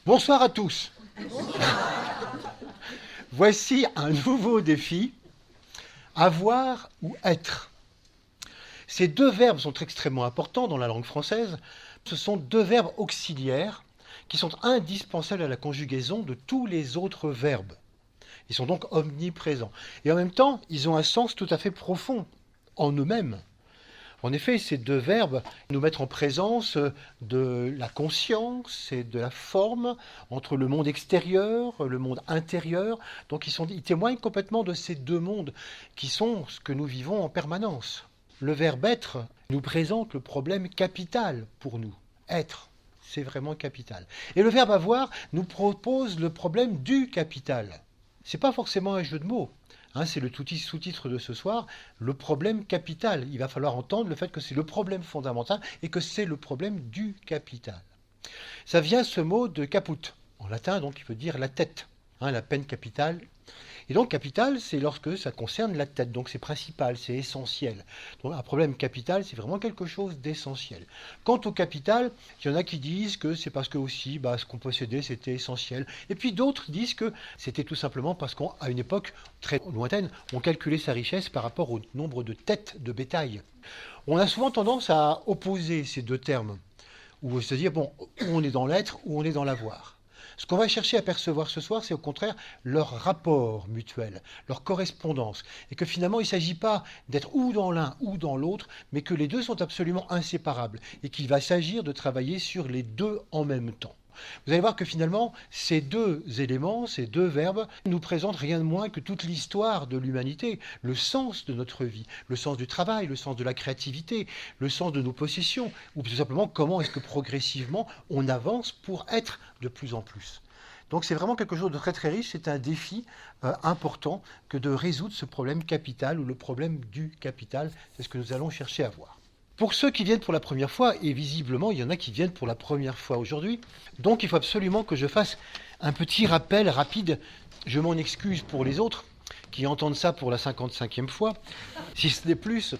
Bonsoir à tous. Voici un nouveau défi, avoir ou être. Ces deux verbes sont extrêmement importants dans la langue française. Ce sont deux verbes auxiliaires qui sont indispensables à la conjugaison de tous les autres verbes. Ils sont donc omniprésents. Et en même temps, ils ont un sens tout à fait profond en eux-mêmes. En effet, ces deux verbes nous mettent en présence de la conscience et de la forme entre le monde extérieur, le monde intérieur. Donc ils témoignent complètement de ces deux mondes qui sont ce que nous vivons en permanence. Le verbe être nous présente le problème capital pour nous. Être, c'est vraiment capital. Et le verbe avoir nous propose le problème du capital. C'est pas forcément un jeu de mots. Hein, c'est le sous-titre de ce soir, le problème capital. Il va falloir entendre le fait que c'est le problème fondamental et que c'est le problème du capital. Ça vient ce mot de caput, en latin, donc il veut dire la tête, hein, la peine capitale. Et donc capital, c'est lorsque ça concerne la tête, donc c'est principal, c'est essentiel. Donc un problème capital, c'est vraiment quelque chose d'essentiel. Quant au capital, il y en a qui disent que c'est parce que aussi ce qu'on possédait c'était essentiel. Et puis d'autres disent que c'était tout simplement parce qu'à une époque très lointaine, on calculait sa richesse par rapport au nombre de têtes de bétail. On a souvent tendance à opposer ces deux termes, ou se dire, bon, où on est dans l'être, ou on est dans l'avoir. Ce qu'on va chercher à percevoir ce soir, c'est au contraire leur rapport mutuel, leur correspondance. Et que finalement, il ne s'agit pas d'être ou dans l'un ou dans l'autre, mais que les deux sont absolument inséparables. Et qu'il va s'agir de travailler sur les deux en même temps. Vous allez voir que finalement, ces deux éléments, ces deux verbes, nous présentent rien de moins que toute l'histoire de l'humanité, le sens de notre vie, le sens du travail, le sens de la créativité, le sens de nos possessions, ou tout simplement comment est-ce que progressivement on avance pour être de plus en plus. Donc c'est vraiment quelque chose de très très riche, c'est un défi important que de résoudre ce problème capital ou le problème du capital, c'est ce que nous allons chercher à voir. Pour ceux qui viennent pour la première fois, et visiblement il y en a qui viennent pour la première fois aujourd'hui, donc il faut absolument que je fasse un petit rappel rapide. Je m'en excuse pour les autres qui entendent ça pour la 55e fois, si ce n'est plus.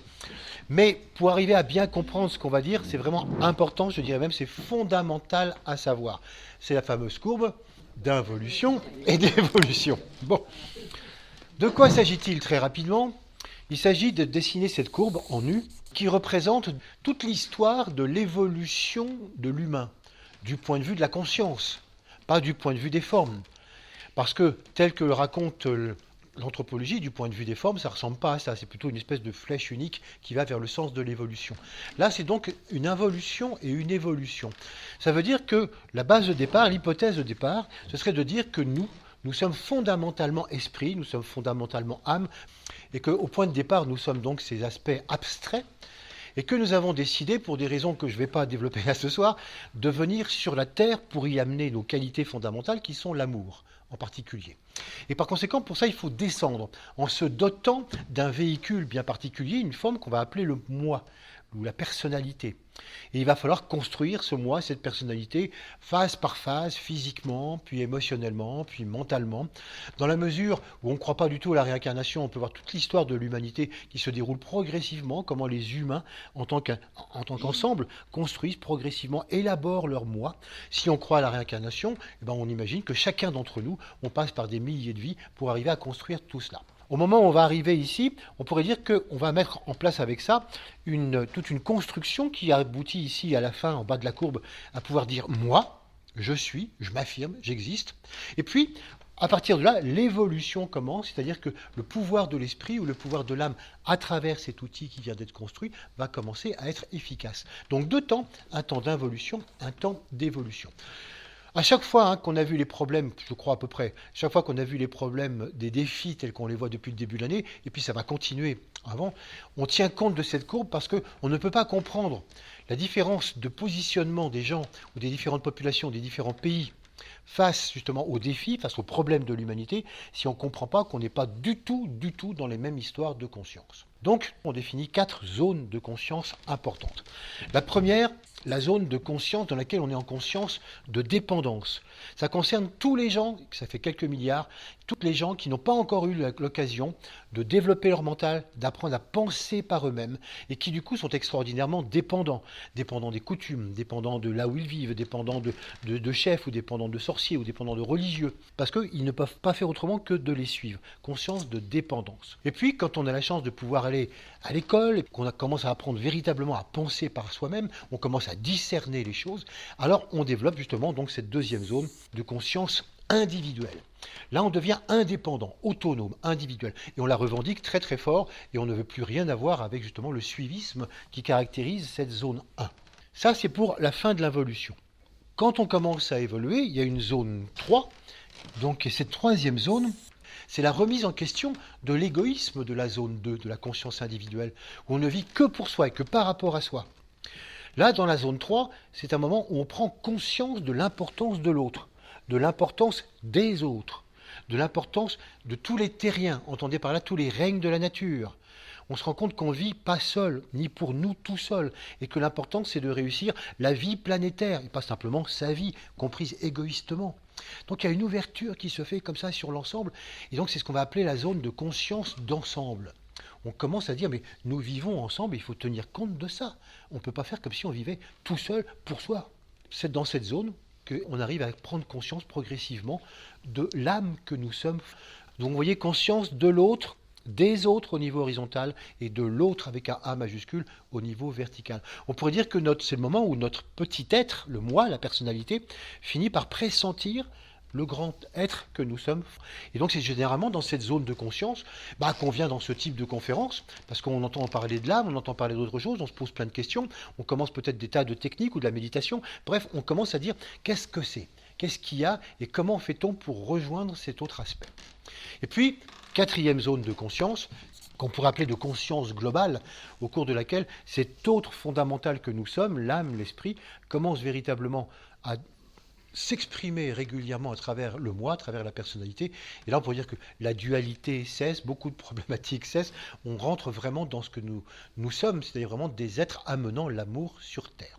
Mais pour arriver à bien comprendre ce qu'on va dire, c'est vraiment important, je dirais même c'est fondamental à savoir. C'est la fameuse courbe d'involution et d'évolution. Bon, de quoi s'agit-il très rapidement? Il s'agit de dessiner cette courbe en U qui représente toute l'histoire de l'évolution de l'humain, du point de vue de la conscience, pas du point de vue des formes. Parce que, tel que le raconte l'anthropologie, du point de vue des formes, ça ne ressemble pas à ça. C'est plutôt une espèce de flèche unique qui va vers le sens de l'évolution. Là, c'est donc une involution et une évolution. Ça veut dire que la base de départ, l'hypothèse de départ, ce serait de dire que nous sommes fondamentalement esprit, nous sommes fondamentalement âme, et qu'au point de départ, nous sommes donc ces aspects abstraits, et que nous avons décidé, pour des raisons que je ne vais pas développer là ce soir, de venir sur la Terre pour y amener nos qualités fondamentales qui sont l'amour en particulier. Et par conséquent, pour ça, il faut descendre en se dotant d'un véhicule bien particulier, une forme qu'on va appeler le moi, ou la personnalité. Et il va falloir construire ce moi, cette personnalité, phase par phase, physiquement, puis émotionnellement, puis mentalement. Dans la mesure où on ne croit pas du tout à la réincarnation, on peut voir toute l'histoire de l'humanité qui se déroule progressivement, comment les humains, en tant qu'ensemble, construisent progressivement, élaborent leur moi. Si on croit à la réincarnation, on imagine que chacun d'entre nous, on passe par des milliers de vies pour arriver à construire tout cela. Au moment où on va arriver ici, on pourrait dire qu'on va mettre en place avec ça toute une construction qui aboutit ici à la fin, en bas de la courbe, à pouvoir dire moi, je suis, je m'affirme, j'existe. Et puis, à partir de là, l'évolution commence, c'est-à-dire que le pouvoir de l'esprit ou le pouvoir de l'âme à travers cet outil qui vient d'être construit va commencer à être efficace. Donc deux temps, un temps d'involution, un temps d'évolution. À chaque fois qu'on a vu les problèmes, je crois à peu près, chaque fois qu'on a vu les problèmes des défis tels qu'on les voit depuis le début de l'année, et puis ça va continuer avant, on tient compte de cette courbe parce qu'on ne peut pas comprendre la différence de positionnement des gens ou des différentes populations, des différents pays face justement aux défis, face aux problèmes de l'humanité, si on ne comprend pas qu'on n'est pas du tout dans les mêmes histoires de conscience. Donc, on définit 4 zones de conscience importantes. La première, la zone de conscience dans laquelle on est en conscience de dépendance. Ça concerne tous les gens, ça fait quelques milliards, toutes les gens qui n'ont pas encore eu l'occasion de développer leur mental, d'apprendre à penser par eux-mêmes, et qui du coup sont extraordinairement dépendants. Dépendants des coutumes, dépendants de là où ils vivent, dépendants de chefs, ou dépendants de sorciers, ou dépendants de religieux, parce qu'ils ne peuvent pas faire autrement que de les suivre. Conscience de dépendance. Et puis, quand on a la chance de pouvoir aller à l'école, et qu'on commence à apprendre véritablement à penser par soi-même, on commence à discerner les choses, alors on développe justement donc cette deuxième zone de conscience individuelle. Là, on devient indépendant, autonome, individuel. Et on la revendique très très fort, et on ne veut plus rien avoir avec justement le suivisme qui caractérise cette zone 1. Ça, c'est pour la fin de l'involution. Quand on commence à évoluer, il y a une zone 3, donc cette troisième zone, c'est la remise en question de l'égoïsme de la zone 2, de la conscience individuelle, où on ne vit que pour soi et que par rapport à soi. Là, dans la zone 3, c'est un moment où on prend conscience de l'importance de l'autre, de l'importance des autres, de l'importance de tous les terriens, entendez par là tous les règnes de la nature. On se rend compte qu'on ne vit pas seul, ni pour nous tout seul, et que l'important c'est de réussir la vie planétaire, et pas simplement sa vie, comprise égoïstement. Donc il y a une ouverture qui se fait comme ça sur l'ensemble, et donc c'est ce qu'on va appeler la zone de conscience d'ensemble. On commence à dire, mais nous vivons ensemble, il faut tenir compte de ça. On ne peut pas faire comme si on vivait tout seul pour soi. C'est dans cette zone qu'on arrive à prendre conscience progressivement de l'âme que nous sommes. Donc vous voyez, conscience de l'autre, des autres au niveau horizontal et de l'autre avec un A majuscule au niveau vertical. On pourrait dire que c'est le moment où notre petit être, le moi, la personnalité, finit par pressentir le grand être que nous sommes. Et donc c'est généralement dans cette zone de conscience qu'on vient dans ce type de conférence, parce qu'on entend parler de l'âme, on entend parler d'autres choses, on se pose plein de questions, on commence peut-être des tas de techniques ou de la méditation, bref, on commence à dire qu'est-ce que c'est, qu'est-ce qu'il y a et comment fait-on pour rejoindre cet autre aspect. Et puis, quatrième zone de conscience, qu'on pourrait appeler de conscience globale, au cours de laquelle cet autre fondamental que nous sommes, l'âme, l'esprit, commence véritablement à s'exprimer régulièrement à travers le moi, à travers la personnalité. Et là, on pourrait dire que la dualité cesse, beaucoup de problématiques cessent. On rentre vraiment dans ce que nous sommes, c'est-à-dire vraiment des êtres amenant l'amour sur Terre.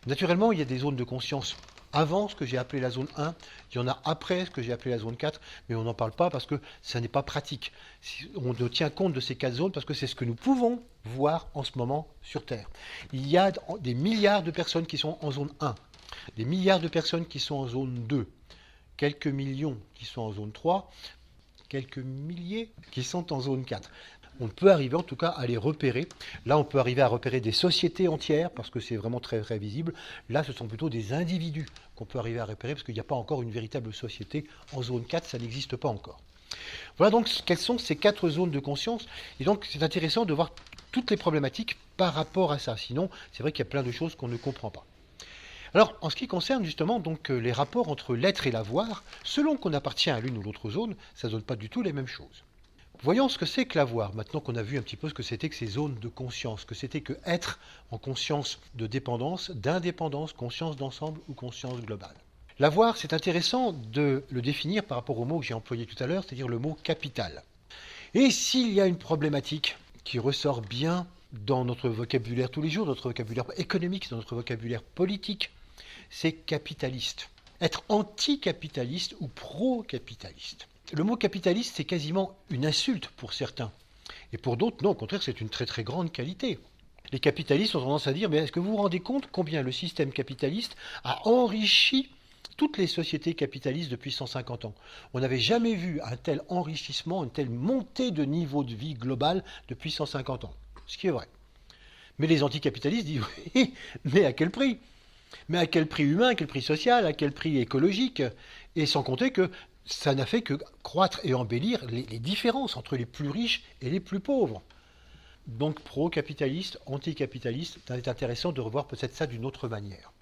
Naturellement, il y a des zones de conscience avant ce que j'ai appelé la zone 1, il y en a après ce que j'ai appelé la zone 4, mais on n'en parle pas parce que ça n'est pas pratique. On ne tient compte de ces 4 zones parce que c'est ce que nous pouvons voir en ce moment sur Terre. Il y a des milliards de personnes qui sont en zone 1, des milliards de personnes qui sont en zone 2, quelques millions qui sont en zone 3, quelques milliers qui sont en zone 4. On peut arriver en tout cas à les repérer. Là, on peut arriver à repérer des sociétés entières parce que c'est vraiment très, très visible. Là, ce sont plutôt des individus qu'on peut arriver à repérer parce qu'il n'y a pas encore une véritable société. En zone 4, ça n'existe pas encore. Voilà donc quelles sont ces 4 zones de conscience. Et donc, c'est intéressant de voir toutes les problématiques par rapport à ça. Sinon, c'est vrai qu'il y a plein de choses qu'on ne comprend pas. Alors, en ce qui concerne justement donc, les rapports entre l'être et l'avoir, selon qu'on appartient à l'une ou l'autre zone, ça ne donne pas du tout les mêmes choses. Voyons ce que c'est que l'avoir, maintenant qu'on a vu un petit peu ce que c'était que ces zones de conscience, que c'était que être en conscience de dépendance, d'indépendance, conscience d'ensemble ou conscience globale. L'avoir, c'est intéressant de le définir par rapport au mot que j'ai employé tout à l'heure, c'est-à-dire le mot capital. Et s'il y a une problématique qui ressort bien dans notre vocabulaire tous les jours, notre vocabulaire économique, dans notre vocabulaire politique, c'est capitaliste. Être anticapitaliste ou pro-capitaliste. Le mot capitaliste, c'est quasiment une insulte pour certains. Et pour d'autres, non, au contraire, c'est une très très grande qualité. Les capitalistes ont tendance à dire, mais est-ce que vous vous rendez compte combien le système capitaliste a enrichi toutes les sociétés capitalistes depuis 150 ans? On n'avait jamais vu un tel enrichissement, une telle montée de niveau de vie global depuis 150 ans. Ce qui est vrai. Mais les anticapitalistes disent, oui, mais à quel prix? Mais à quel prix humain, à quel prix social, à quel prix écologique? Et sans compter que ça n'a fait que croître et embellir les différences entre les plus riches et les plus pauvres. Donc pro-capitaliste, anticapitaliste, c'est intéressant de revoir peut-être ça d'une autre manière.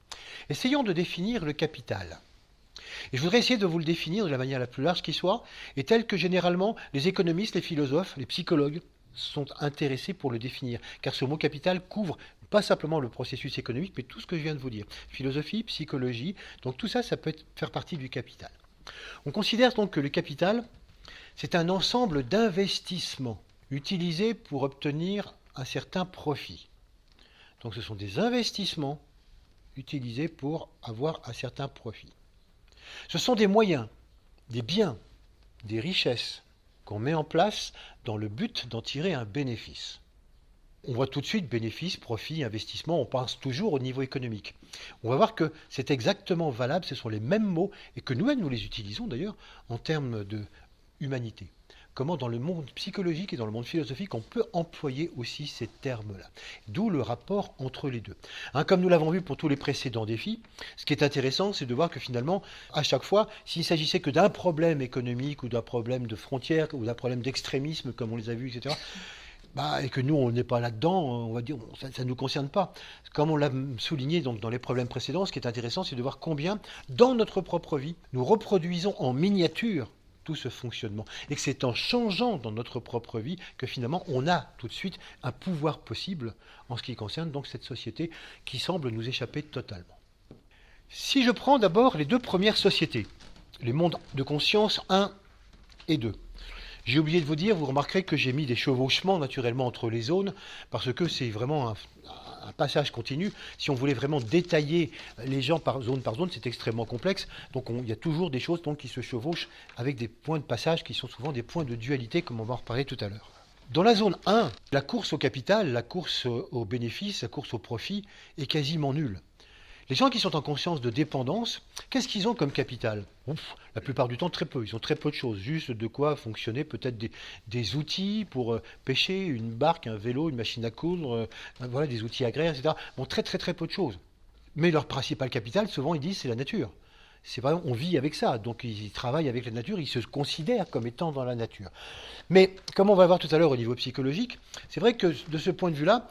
Essayons de définir le capital. Et je voudrais essayer de vous le définir de la manière la plus large qui soit, et telle que généralement les économistes, les philosophes, les psychologues sont intéressés pour le définir. Car ce mot capital couvre pas simplement le processus économique, mais tout ce que je viens de vous dire. Philosophie, psychologie, donc tout ça, ça peut faire partie du capital. On considère donc que le capital, c'est un ensemble d'investissements utilisés pour obtenir un certain profit. Donc ce sont des investissements utilisés pour avoir un certain profit. Ce sont des moyens, des biens, des richesses qu'on met en place dans le but d'en tirer un bénéfice. On voit tout de suite bénéfice, profit, investissement, on pense toujours au niveau économique. On va voir que c'est exactement valable, ce sont les mêmes mots, et que nous-mêmes nous les utilisons d'ailleurs en termes de humanité. Comment dans le monde psychologique et dans le monde philosophique on peut employer aussi ces termes-là. D'où le rapport entre les deux. Comme nous l'avons vu pour tous les précédents défis, ce qui est intéressant, c'est de voir que finalement, à chaque fois, s'il s'agissait que d'un problème économique ou d'un problème de frontières ou d'un problème d'extrémisme, comme on les a vus, etc., et que nous, on n'est pas là-dedans, on va dire, ça ne nous concerne pas. Comme on l'a souligné donc, dans les problèmes précédents, ce qui est intéressant, c'est de voir combien, dans notre propre vie, nous reproduisons en miniature tout ce fonctionnement. Et que c'est en changeant dans notre propre vie que finalement, on a tout de suite un pouvoir possible en ce qui concerne donc cette société qui semble nous échapper totalement. Si je prends d'abord les deux premières sociétés, les mondes de conscience 1 et 2, j'ai oublié de vous dire, vous remarquerez que j'ai mis des chevauchements naturellement entre les zones, parce que c'est vraiment un passage continu. Si on voulait vraiment détailler les gens par zone, c'est extrêmement complexe. Donc il y a toujours des choses donc, qui se chevauchent avec des points de passage qui sont souvent des points de dualité, comme on va en reparler tout à l'heure. Dans la zone 1, la course au capital, la course au bénéfice, la course au profit est quasiment nulle. Les gens qui sont en conscience de dépendance, qu'est-ce qu'ils ont comme capital? La plupart du temps, très peu. Ils ont très peu de choses. Juste de quoi fonctionner, peut-être des outils pour pêcher, une barque, un vélo, une machine à coudre, voilà, des outils agraires, etc. Bon, très peu de choses. Mais leur principal capital, souvent, ils disent, c'est la nature. C'est vraiment, on vit avec ça. Donc, ils travaillent avec la nature, ils se considèrent comme étant dans la nature. Mais, comme on va voir tout à l'heure au niveau psychologique, c'est vrai que de ce point de vue-là,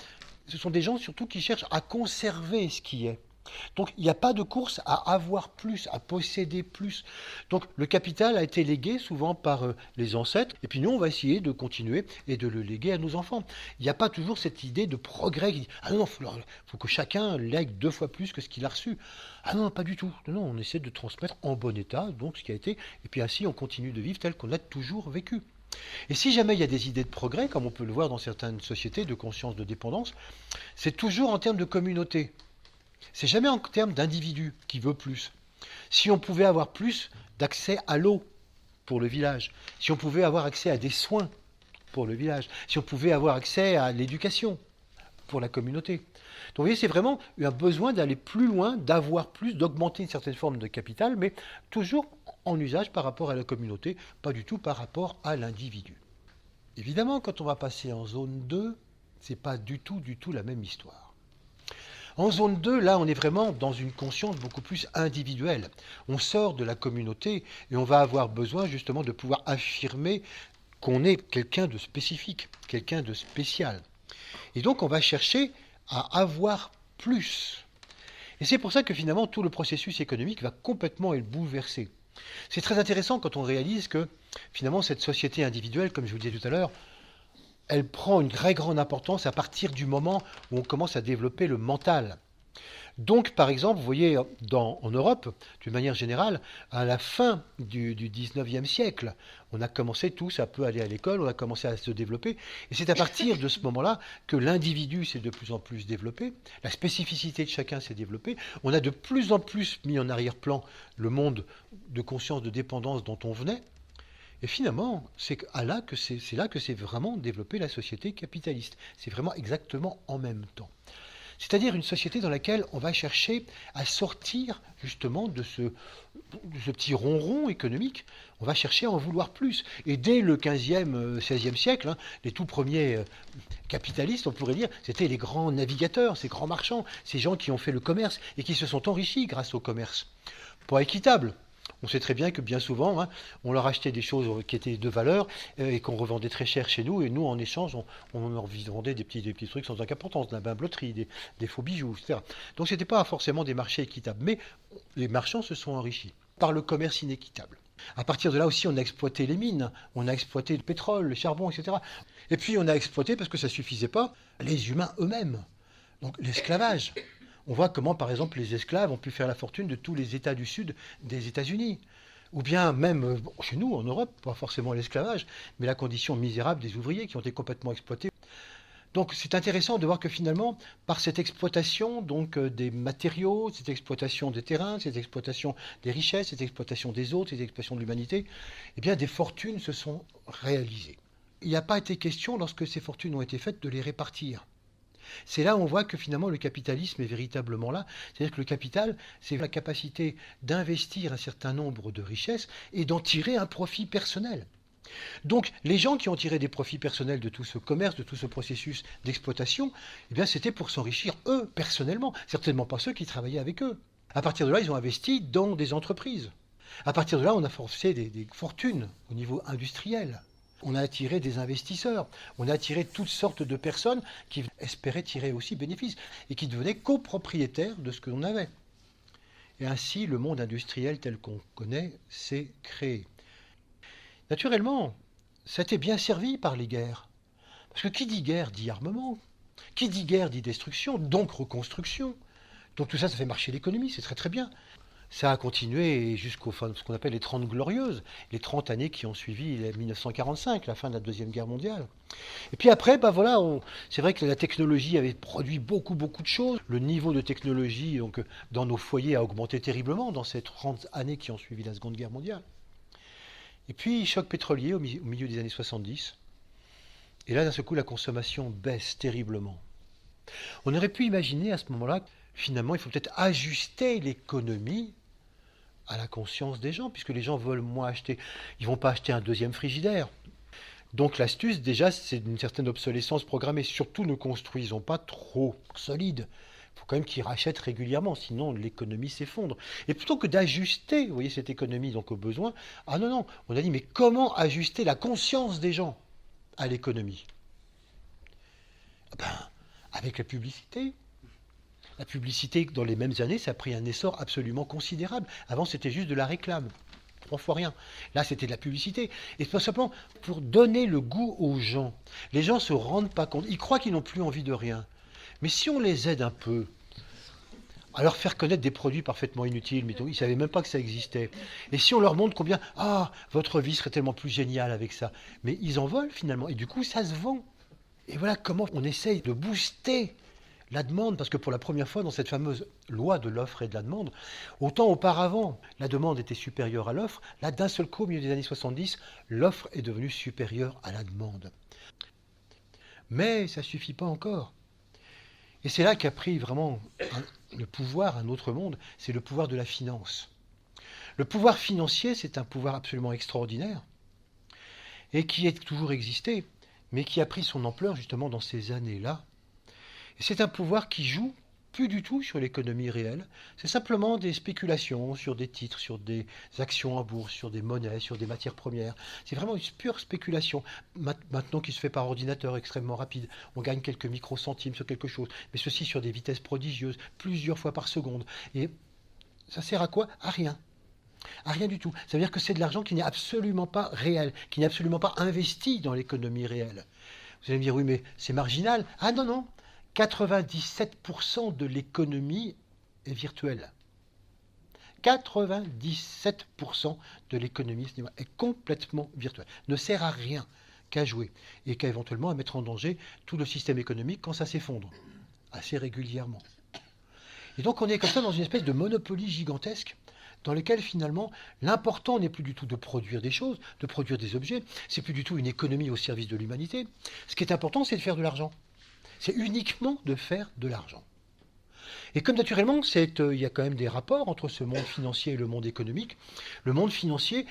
ce sont des gens surtout qui cherchent à conserver ce qui est. Donc il n'y a pas de course à avoir plus, à posséder plus. Donc le capital a été légué souvent par les ancêtres, et puis nous on va essayer de continuer et de le léguer à nos enfants. Il n'y a pas toujours cette idée de progrès qui dit « Ah non, faut que chacun lègue 2 fois plus que ce qu'il a reçu ». Ah non, pas du tout. Non, on essaie de transmettre en bon état donc ce qui a été, et puis ainsi on continue de vivre tel qu'on a toujours vécu. Et si jamais il y a des idées de progrès, comme on peut le voir dans certaines sociétés de conscience de dépendance, c'est toujours en termes de communauté. C'est jamais en termes d'individu qui veut plus. Si on pouvait avoir plus d'accès à l'eau pour le village, si on pouvait avoir accès à des soins pour le village, si on pouvait avoir accès à l'éducation pour la communauté. Donc vous voyez, c'est vraiment un besoin d'aller plus loin, d'avoir plus, d'augmenter une certaine forme de capital, mais toujours en usage par rapport à la communauté, pas du tout par rapport à l'individu. Évidemment, quand on va passer en zone 2, c'est pas du tout la même histoire. En zone 2, là, on est vraiment dans une conscience beaucoup plus individuelle. On sort de la communauté et on va avoir besoin justement de pouvoir affirmer qu'on est quelqu'un de spécifique, quelqu'un de spécial. Et donc, on va chercher à avoir plus. Et c'est pour ça que finalement, tout le processus économique va complètement être bouleversé. C'est très intéressant quand on réalise que finalement, cette société individuelle, comme je vous le disais tout à l'heure, elle prend une très grande importance à partir du moment où on commence à développer le mental. Donc, par exemple, vous voyez, en Europe, d'une manière générale, à la fin du 19e siècle, on a commencé tous à peu aller à l'école, on a commencé à se développer, et c'est à partir de ce moment-là que l'individu s'est de plus en plus développé, la spécificité de chacun s'est développée, on a de plus en plus mis en arrière-plan le monde de conscience de dépendance dont on venait. Et finalement, c'est là que c'est vraiment développé la société capitaliste. C'est vraiment exactement en même temps. C'est-à-dire une société dans laquelle on va chercher à sortir justement de ce petit ronron économique. On va chercher à en vouloir plus. Et dès le 15e, 16e siècle, les tout premiers capitalistes, on pourrait dire, c'était les grands navigateurs, ces grands marchands, ces gens qui ont fait le commerce et qui se sont enrichis grâce au commerce. Pas équitable. On sait très bien que bien souvent, on leur achetait des choses qui étaient de valeur et qu'on revendait très cher chez nous. Et nous, en échange, on leur vendait des petits trucs sans importance, de la bimbeloterie, des faux bijoux, etc. Donc ce n'était pas forcément des marchés équitables. Mais les marchands se sont enrichis par le commerce inéquitable. À partir de là aussi, on a exploité les mines, on a exploité le pétrole, le charbon, etc. Et puis on a exploité, parce que ça ne suffisait pas, les humains eux-mêmes. Donc l'esclavage. On voit comment, par exemple, les esclaves ont pu faire la fortune de tous les États du Sud des États-Unis. ou bien même chez nous, en Europe, pas forcément l'esclavage, mais la condition misérable des ouvriers qui ont été complètement exploités. Donc c'est intéressant de voir que finalement, par cette exploitation donc, des matériaux, cette exploitation des terrains, cette exploitation des richesses, cette exploitation des autres, cette exploitation de l'humanité, eh bien des fortunes se sont réalisées. Il n'y a pas été question, lorsque ces fortunes ont été faites, de les répartir. C'est là où on voit que finalement le capitalisme est véritablement là. C'est-à-dire que le capital, c'est la capacité d'investir un certain nombre de richesses et d'en tirer un profit personnel. Donc les gens qui ont tiré des profits personnels de tout ce commerce, de tout ce processus d'exploitation, eh bien c'était pour s'enrichir eux personnellement, certainement pas ceux qui travaillaient avec eux. À partir de là, ils ont investi dans des entreprises. À partir de là, on a forcé des fortunes au niveau industriel. On a attiré des investisseurs, on a attiré toutes sortes de personnes qui espéraient tirer aussi bénéfice et qui devenaient copropriétaires de ce que l'on avait. Et ainsi, le monde industriel tel qu'on connaît s'est créé. Naturellement, ça a été bien servi par les guerres. Parce que qui dit guerre dit armement. Qui dit guerre dit destruction, donc reconstruction. Donc tout ça, ça fait marcher l'économie, c'est très très bien. Ça a continué jusqu'au ce qu'on appelle les 30 glorieuses, les 30 années qui ont suivi 1945, la fin de la Deuxième Guerre mondiale. Et puis après, bah voilà, c'est vrai que la technologie avait produit beaucoup de choses. Le niveau de technologie donc, dans nos foyers a augmenté terriblement dans ces 30 années qui ont suivi la Seconde Guerre mondiale. Et puis, choc pétrolier au milieu des années 70. Et là, d'un seul coup, la consommation baisse terriblement. On aurait pu imaginer à ce moment-là, finalement, il faut peut-être ajuster l'économie à la conscience des gens, puisque les gens veulent moins acheter. Ils ne vont pas acheter un deuxième frigidaire. Donc l'astuce, déjà, c'est une certaine obsolescence programmée. Surtout, ne construisons pas trop solide. Il faut quand même qu'ils rachètent régulièrement, sinon l'économie s'effondre. Et plutôt que d'ajuster, vous voyez, cette économie donc aux besoins, ah non, on a dit, mais comment ajuster la conscience des gens à l'économie? Avec la publicité. La publicité, dans les mêmes années, ça a pris un essor absolument considérable. Avant, c'était juste de la réclame. 3 fois rien. Là, c'était de la publicité. Et pas simplement pour donner le goût aux gens. Les gens ne se rendent pas compte. Ils croient qu'ils n'ont plus envie de rien. Mais si on les aide un peu, à leur faire connaître des produits parfaitement inutiles, mais ils ne savaient même pas que ça existait. Et si on leur montre combien, votre vie serait tellement plus géniale avec ça. Mais ils en veulent finalement. Et du coup, ça se vend. Et voilà comment on essaye de booster la demande, parce que pour la première fois dans cette fameuse loi de l'offre et de la demande, autant auparavant la demande était supérieure à l'offre, là d'un seul coup au milieu des années 70, l'offre est devenue supérieure à la demande. Mais ça ne suffit pas encore. Et c'est là qu'a pris vraiment le pouvoir, un autre monde, c'est le pouvoir de la finance. Le pouvoir financier, c'est un pouvoir absolument extraordinaire, et qui a toujours existé, mais qui a pris son ampleur justement dans ces années-là. Et c'est un pouvoir qui joue plus du tout sur l'économie réelle. C'est simplement des spéculations sur des titres, sur des actions en bourse, sur des monnaies, sur des matières premières. C'est vraiment une pure spéculation. Maintenant qui se fait par ordinateur extrêmement rapide, on gagne quelques microcentimes sur quelque chose, mais ceci sur des vitesses prodigieuses, plusieurs fois par seconde. Et ça sert à quoi? À rien. À rien du tout. Ça veut dire que c'est de l'argent qui n'est absolument pas réel, qui n'est absolument pas investi dans l'économie réelle. Vous allez me dire, oui, mais c'est marginal. Ah non. 97% de l'économie est virtuelle. 97% de l'économie est complètement virtuelle. Ne sert à rien qu'à jouer et qu'à éventuellement à mettre en danger tout le système économique quand ça s'effondre, assez régulièrement. Et donc on est comme ça dans une espèce de monopoly gigantesque dans lequel finalement l'important n'est plus du tout de produire des choses, de produire des objets, c'est plus du tout une économie au service de l'humanité. Ce qui est important, c'est de faire de l'argent. C'est uniquement de faire de l'argent. Et comme naturellement, il y a quand même des rapports entre ce monde financier et le monde économique, le monde financier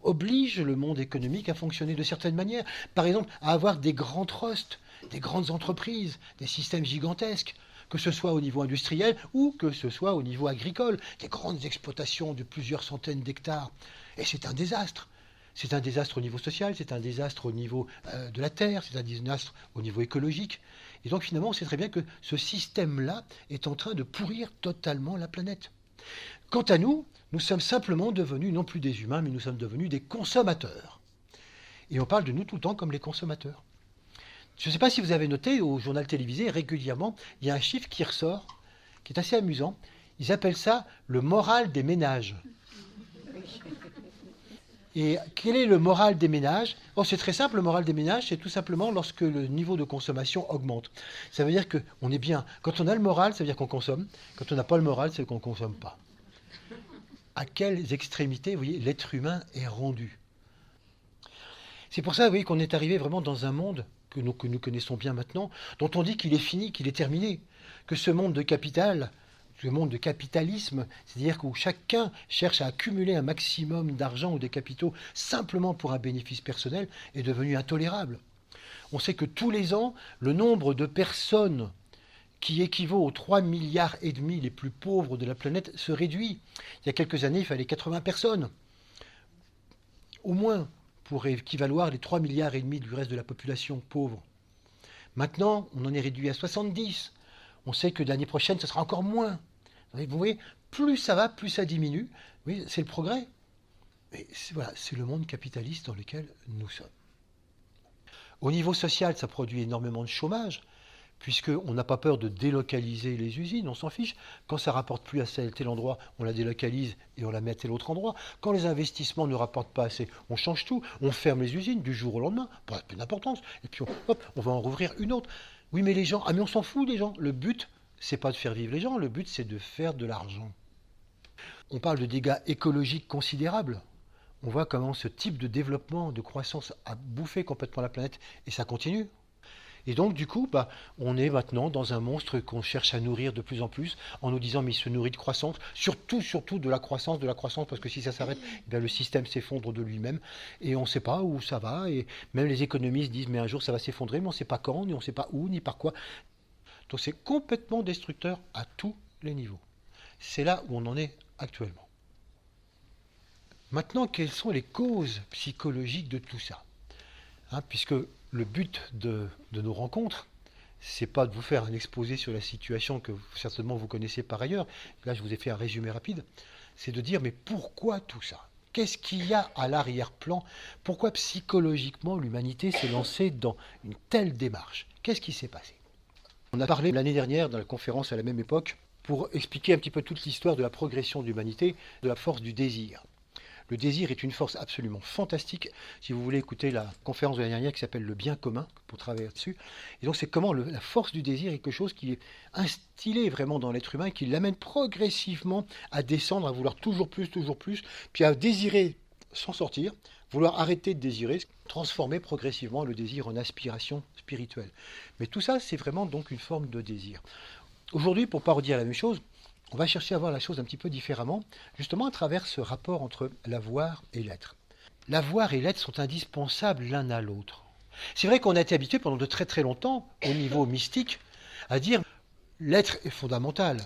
oblige le monde économique à fonctionner de certaines manières. Par exemple, à avoir des grands trusts, des grandes entreprises, des systèmes gigantesques, que ce soit au niveau industriel ou que ce soit au niveau agricole, des grandes exploitations de plusieurs centaines d'hectares. Et c'est un désastre. C'est un désastre au niveau social, c'est un désastre au niveau de la terre, c'est un désastre au niveau écologique. Et donc finalement, on sait très bien que ce système-là est en train de pourrir totalement la planète. Quant à nous, nous sommes simplement devenus, non plus des humains, mais nous sommes devenus des consommateurs. Et on parle de nous tout le temps comme les consommateurs. Je ne sais pas si vous avez noté, au journal télévisé, régulièrement, il y a un chiffre qui ressort, qui est assez amusant. Ils appellent ça le moral des ménages. Et quel est le moral des ménages? Oh, c'est très simple, le moral des ménages, c'est tout simplement lorsque le niveau de consommation augmente. Ça veut dire qu'on est bien. Quand on a le moral, ça veut dire qu'on consomme. Quand on n'a pas le moral, c'est qu'on ne consomme pas. À quelles extrémités, vous voyez, l'être humain est rendu. C'est pour ça, vous voyez, qu'on est arrivé vraiment dans un monde que nous connaissons bien maintenant, dont on dit qu'il est fini, qu'il est terminé. Que ce monde de capital, ce monde de capitalisme, c'est-à-dire où chacun cherche à accumuler un maximum d'argent ou de capitaux simplement pour un bénéfice personnel, est devenu intolérable. On sait que tous les ans, le nombre de personnes qui équivaut aux 3,5 milliards les plus pauvres de la planète se réduit. Il y a quelques années, il fallait 80 personnes, au moins, pour équivaloir les 3,5 milliards du reste de la population pauvre. Maintenant, on en est réduit à 70. On sait que l'année prochaine, ce sera encore moins. Vous voyez, plus ça va, plus ça diminue. Oui, c'est le progrès. Mais voilà, c'est le monde capitaliste dans lequel nous sommes. Au niveau social, ça produit énormément de chômage, puisqu'on n'a pas peur de délocaliser les usines, on s'en fiche. Quand ça ne rapporte plus à tel endroit, on la délocalise et on la met à tel autre endroit. Quand les investissements ne rapportent pas assez, on change tout. On ferme les usines du jour au lendemain, pas d'importance. Et puis on va en rouvrir une autre. Oui, mais les gens, mais on s'en fout des gens. Le but, c'est pas de faire vivre les gens, le but, c'est de faire de l'argent. On parle de dégâts écologiques considérables. On voit comment ce type de développement, de croissance a bouffé complètement la planète et ça continue. Et donc, du coup, on est maintenant dans un monstre qu'on cherche à nourrir de plus en plus en nous disant, mais il se nourrit de croissance, surtout de la croissance, parce que si ça s'arrête, le système s'effondre de lui-même et on ne sait pas où ça va. Et même les économistes disent, mais un jour ça va s'effondrer, mais on ne sait pas quand, ni on ne sait pas où, ni par quoi. Donc c'est complètement destructeur à tous les niveaux. C'est là où on en est actuellement. Maintenant, quelles sont les causes psychologiques de tout ça? Puisque le but de nos rencontres, c'est pas de vous faire un exposé sur la situation que certainement vous connaissez par ailleurs. Là, je vous ai fait un résumé rapide. C'est de dire, mais pourquoi tout ça? Qu'est-ce qu'il y a à l'arrière-plan? Pourquoi psychologiquement l'humanité s'est lancée dans une telle démarche? Qu'est-ce qui s'est passé? On a parlé l'année dernière dans la conférence à la même époque pour expliquer un petit peu toute l'histoire de la progression de l'humanité, de la force du désir. Le désir est une force absolument fantastique. Si vous voulez écouter la conférence de l'année dernière qui s'appelle Le bien commun, pour travailler dessus. Et donc c'est comment la force du désir est quelque chose qui est instillé vraiment dans l'être humain et qui l'amène progressivement à descendre, à vouloir toujours plus, puis à désirer s'en sortir, vouloir arrêter de désirer, transformer progressivement le désir en aspiration spirituelle. Mais tout ça, c'est vraiment donc une forme de désir. Aujourd'hui, pour ne pas redire la même chose, on va chercher à voir la chose un petit peu différemment, justement à travers ce rapport entre l'avoir et l'être. L'avoir et l'être sont indispensables l'un à l'autre. C'est vrai qu'on a été habitué pendant de très très longtemps, au niveau mystique, à dire l'être est fondamental.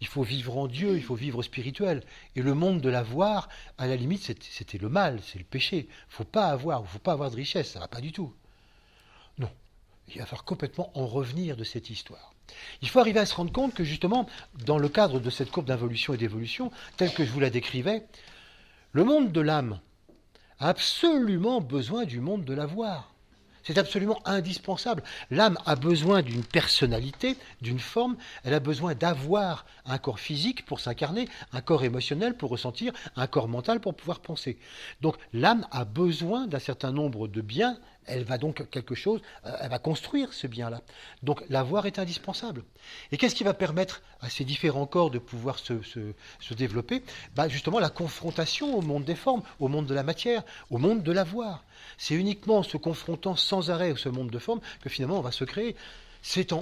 Il faut vivre en Dieu, il faut vivre spirituel. Et le monde de l'avoir, à la limite, c'était le mal, c'est le péché. Il ne faut pas avoir de richesse, ça ne va pas du tout. Non, il va falloir complètement en revenir de cette histoire. Il faut arriver à se rendre compte que justement, dans le cadre de cette courbe d'involution et d'évolution, telle que je vous la décrivais, le monde de l'âme a absolument besoin du monde de l'avoir. C'est absolument indispensable. L'âme a besoin d'une personnalité, d'une forme, elle a besoin d'avoir un corps physique pour s'incarner, un corps émotionnel pour ressentir, un corps mental pour pouvoir penser. Donc l'âme a besoin d'un certain nombre de biens, elle va donc elle va construire ce bien-là. Donc l'avoir est indispensable. Et qu'est-ce qui va permettre à ces différents corps de pouvoir se développer? Justement la confrontation au monde des formes, au monde de la matière, au monde de l'avoir. C'est uniquement en se confrontant sans arrêt à ce monde de formes que finalement on va se créer.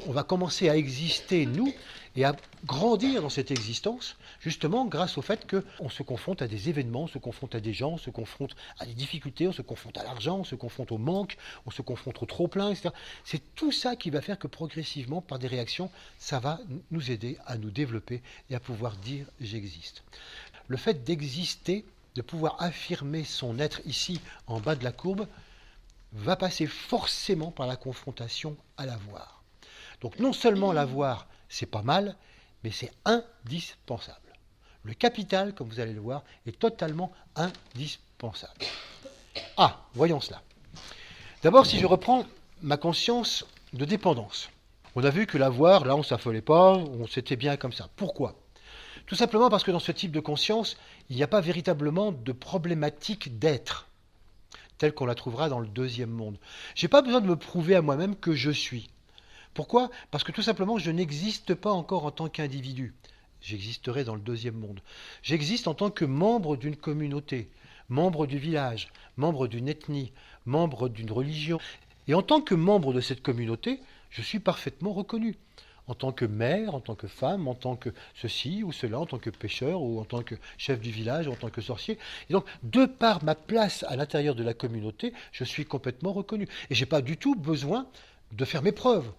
On va commencer à exister, nous, et à grandir dans cette existence, justement grâce au fait qu'on se confronte à des événements, on se confronte à des gens, on se confronte à des difficultés, on se confronte à l'argent, on se confronte au manque, on se confronte au trop-plein, etc. C'est tout ça qui va faire que progressivement, par des réactions, ça va nous aider à nous développer et à pouvoir dire « j'existe ». Le fait d'exister, de pouvoir affirmer son être ici, en bas de la courbe, va passer forcément par la confrontation à l'avoir. Donc non seulement l'avoir, c'est pas mal, mais c'est indispensable. Le capital, comme vous allez le voir, est totalement indispensable. Voyons cela. D'abord, si je reprends ma conscience de dépendance. On a vu que l'avoir, là, on ne s'affolait pas, on s'était bien comme ça. Pourquoi? Tout simplement parce que dans ce type de conscience, il n'y a pas véritablement de problématique d'être, telle qu'on la trouvera dans le deuxième monde. Je n'ai pas besoin de me prouver à moi-même que je suis. Pourquoi? Parce que tout simplement, je n'existe pas encore en tant qu'individu. J'existerai dans le deuxième monde. J'existe en tant que membre d'une communauté, membre du village, membre d'une ethnie, membre d'une religion. Et en tant que membre de cette communauté, je suis parfaitement reconnu. En tant que mère, en tant que femme, en tant que ceci ou cela, en tant que pêcheur ou en tant que chef du village, ou en tant que sorcier. Et donc, de par ma place à l'intérieur de la communauté, je suis complètement reconnu. Et je n'ai pas du tout besoin de faire mes preuves.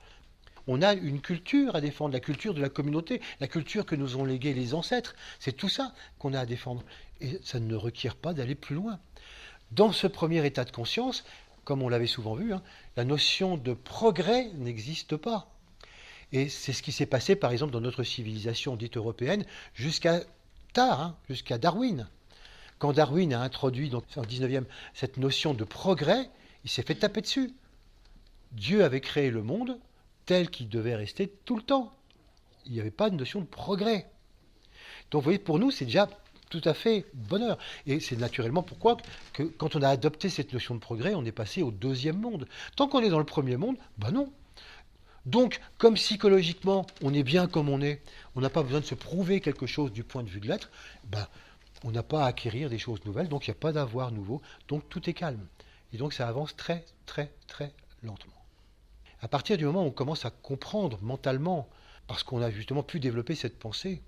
On a une culture à défendre, la culture de la communauté, la culture que nous ont léguée les ancêtres. C'est tout ça qu'on a à défendre. Et ça ne requiert pas d'aller plus loin. Dans ce premier état de conscience, comme on l'avait souvent vu, la notion de progrès n'existe pas. Et c'est ce qui s'est passé, par exemple, dans notre civilisation dite européenne, jusqu'à tard, jusqu'à Darwin. Quand Darwin a introduit, donc, en 19e, cette notion de progrès, il s'est fait taper dessus. Dieu avait créé le monde tel qu'il devait rester tout le temps. Il n'y avait pas de notion de progrès. Donc, vous voyez, pour nous, c'est déjà tout à fait bonheur. Et c'est naturellement pourquoi que quand on a adopté cette notion de progrès, on est passé au deuxième monde. Tant qu'on est dans le premier monde, non. Donc, comme psychologiquement, on est bien comme on est, on n'a pas besoin de se prouver quelque chose du point de vue de l'être, on n'a pas à acquérir des choses nouvelles, donc il n'y a pas d'avoir nouveau, donc tout est calme. Et donc ça avance très, très, très lentement. À partir du moment où on commence à comprendre mentalement, parce qu'on a justement pu développer cette pensée,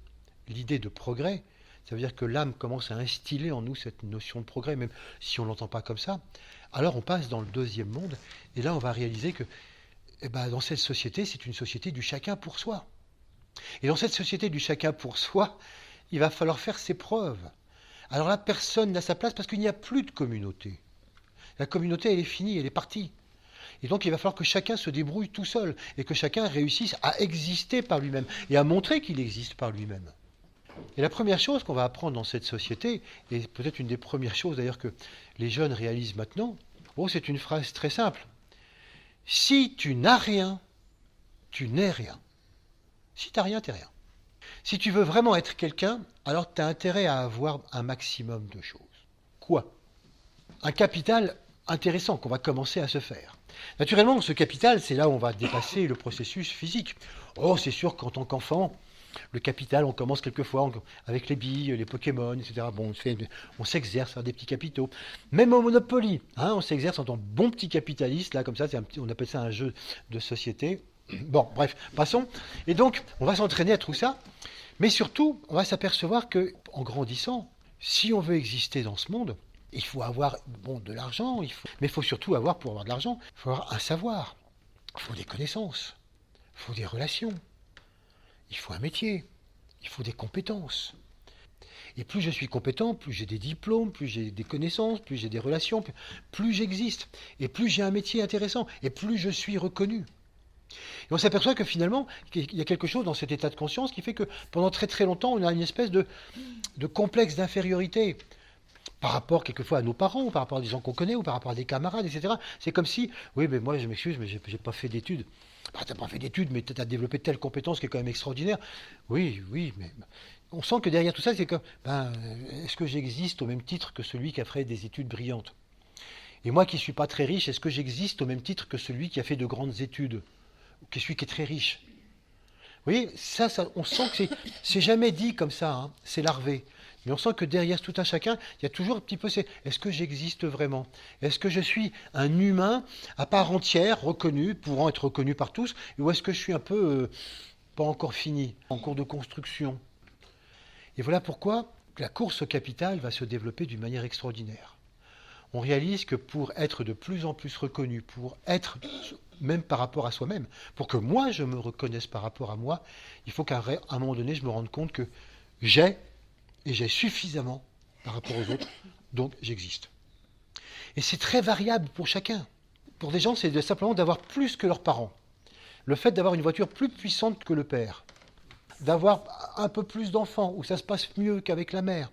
l'idée de progrès, ça veut dire que l'âme commence à instiller en nous cette notion de progrès, même si on ne l'entend pas comme ça, alors on passe dans le deuxième monde, et là on va réaliser que dans cette société, c'est une société du chacun pour soi. Et dans cette société du chacun pour soi, il va falloir faire ses preuves. Alors là, personne n'a sa place parce qu'il n'y a plus de communauté. La communauté, elle est finie, elle est partie. Et donc, il va falloir que chacun se débrouille tout seul et que chacun réussisse à exister par lui-même et à montrer qu'il existe par lui-même. Et la première chose qu'on va apprendre dans cette société, et peut-être une des premières choses d'ailleurs que les jeunes réalisent maintenant, c'est une phrase très simple. Si tu n'as rien, tu n'es rien. Si tu n'as rien, tu n'es rien. Si tu veux vraiment être quelqu'un, alors tu as intérêt à avoir un maximum de choses. Quoi? Un capital intéressant qu'on va commencer à se faire. Naturellement, ce capital, c'est là où on va dépasser le processus physique. C'est sûr qu'en tant qu'enfant, le capital, on commence quelquefois avec les billes, les Pokémon, etc. On s'exerce à faire des petits capitaux. Même au Monopoly, on s'exerce en tant que bon petit capitaliste, là, comme ça, on appelle ça un jeu de société. Bon, bref, passons. Et donc, on va s'entraîner à tout ça, mais surtout, on va s'apercevoir que, en grandissant, si on veut exister dans ce monde, il faut avoir de l'argent, mais il faut surtout avoir, pour avoir de l'argent, il faut avoir un savoir, il faut des connaissances, il faut des relations. Il faut un métier, il faut des compétences. Et plus je suis compétent, plus j'ai des diplômes, plus j'ai des connaissances, plus j'ai des relations, plus j'existe. Et plus j'ai un métier intéressant, et plus je suis reconnu. Et on s'aperçoit que finalement, il y a quelque chose dans cet état de conscience qui fait que pendant très très longtemps, on a une espèce de complexe d'infériorité par rapport quelquefois à nos parents, ou par rapport à des gens qu'on connaît, ou par rapport à des camarades, etc. C'est comme si, oui, mais moi je m'excuse, mais j'ai pas fait d'études. T'as pas fait d'études, mais t'as développé telle compétence qui est quand même extraordinaire. Oui, mais on sent que derrière tout ça, c'est comme, est-ce que j'existe au même titre que celui qui a fait des études brillantes? Et moi qui ne suis pas très riche, est-ce que j'existe au même titre que celui qui a fait de grandes études? Ou que celui qui est très riche? Vous voyez, ça on sent que c'est jamais dit comme ça, c'est larvé. Mais on sent que derrière tout un chacun, il y a toujours un petit peu, est-ce que j'existe vraiment? Est-ce que je suis un humain à part entière, reconnu, pouvant être reconnu par tous? Ou est-ce que je suis un peu pas encore fini, en cours de construction? Et voilà pourquoi la course au capital va se développer d'une manière extraordinaire. On réalise que pour être de plus en plus reconnu, pour être même par rapport à soi-même, pour que moi je me reconnaisse par rapport à moi, il faut qu'à un moment donné je me rende compte que j'ai suffisamment par rapport aux autres, donc j'existe. Et c'est très variable pour chacun. Pour des gens, c'est simplement d'avoir plus que leurs parents. Le fait d'avoir une voiture plus puissante que le père. D'avoir un peu plus d'enfants, où ça se passe mieux qu'avec la mère.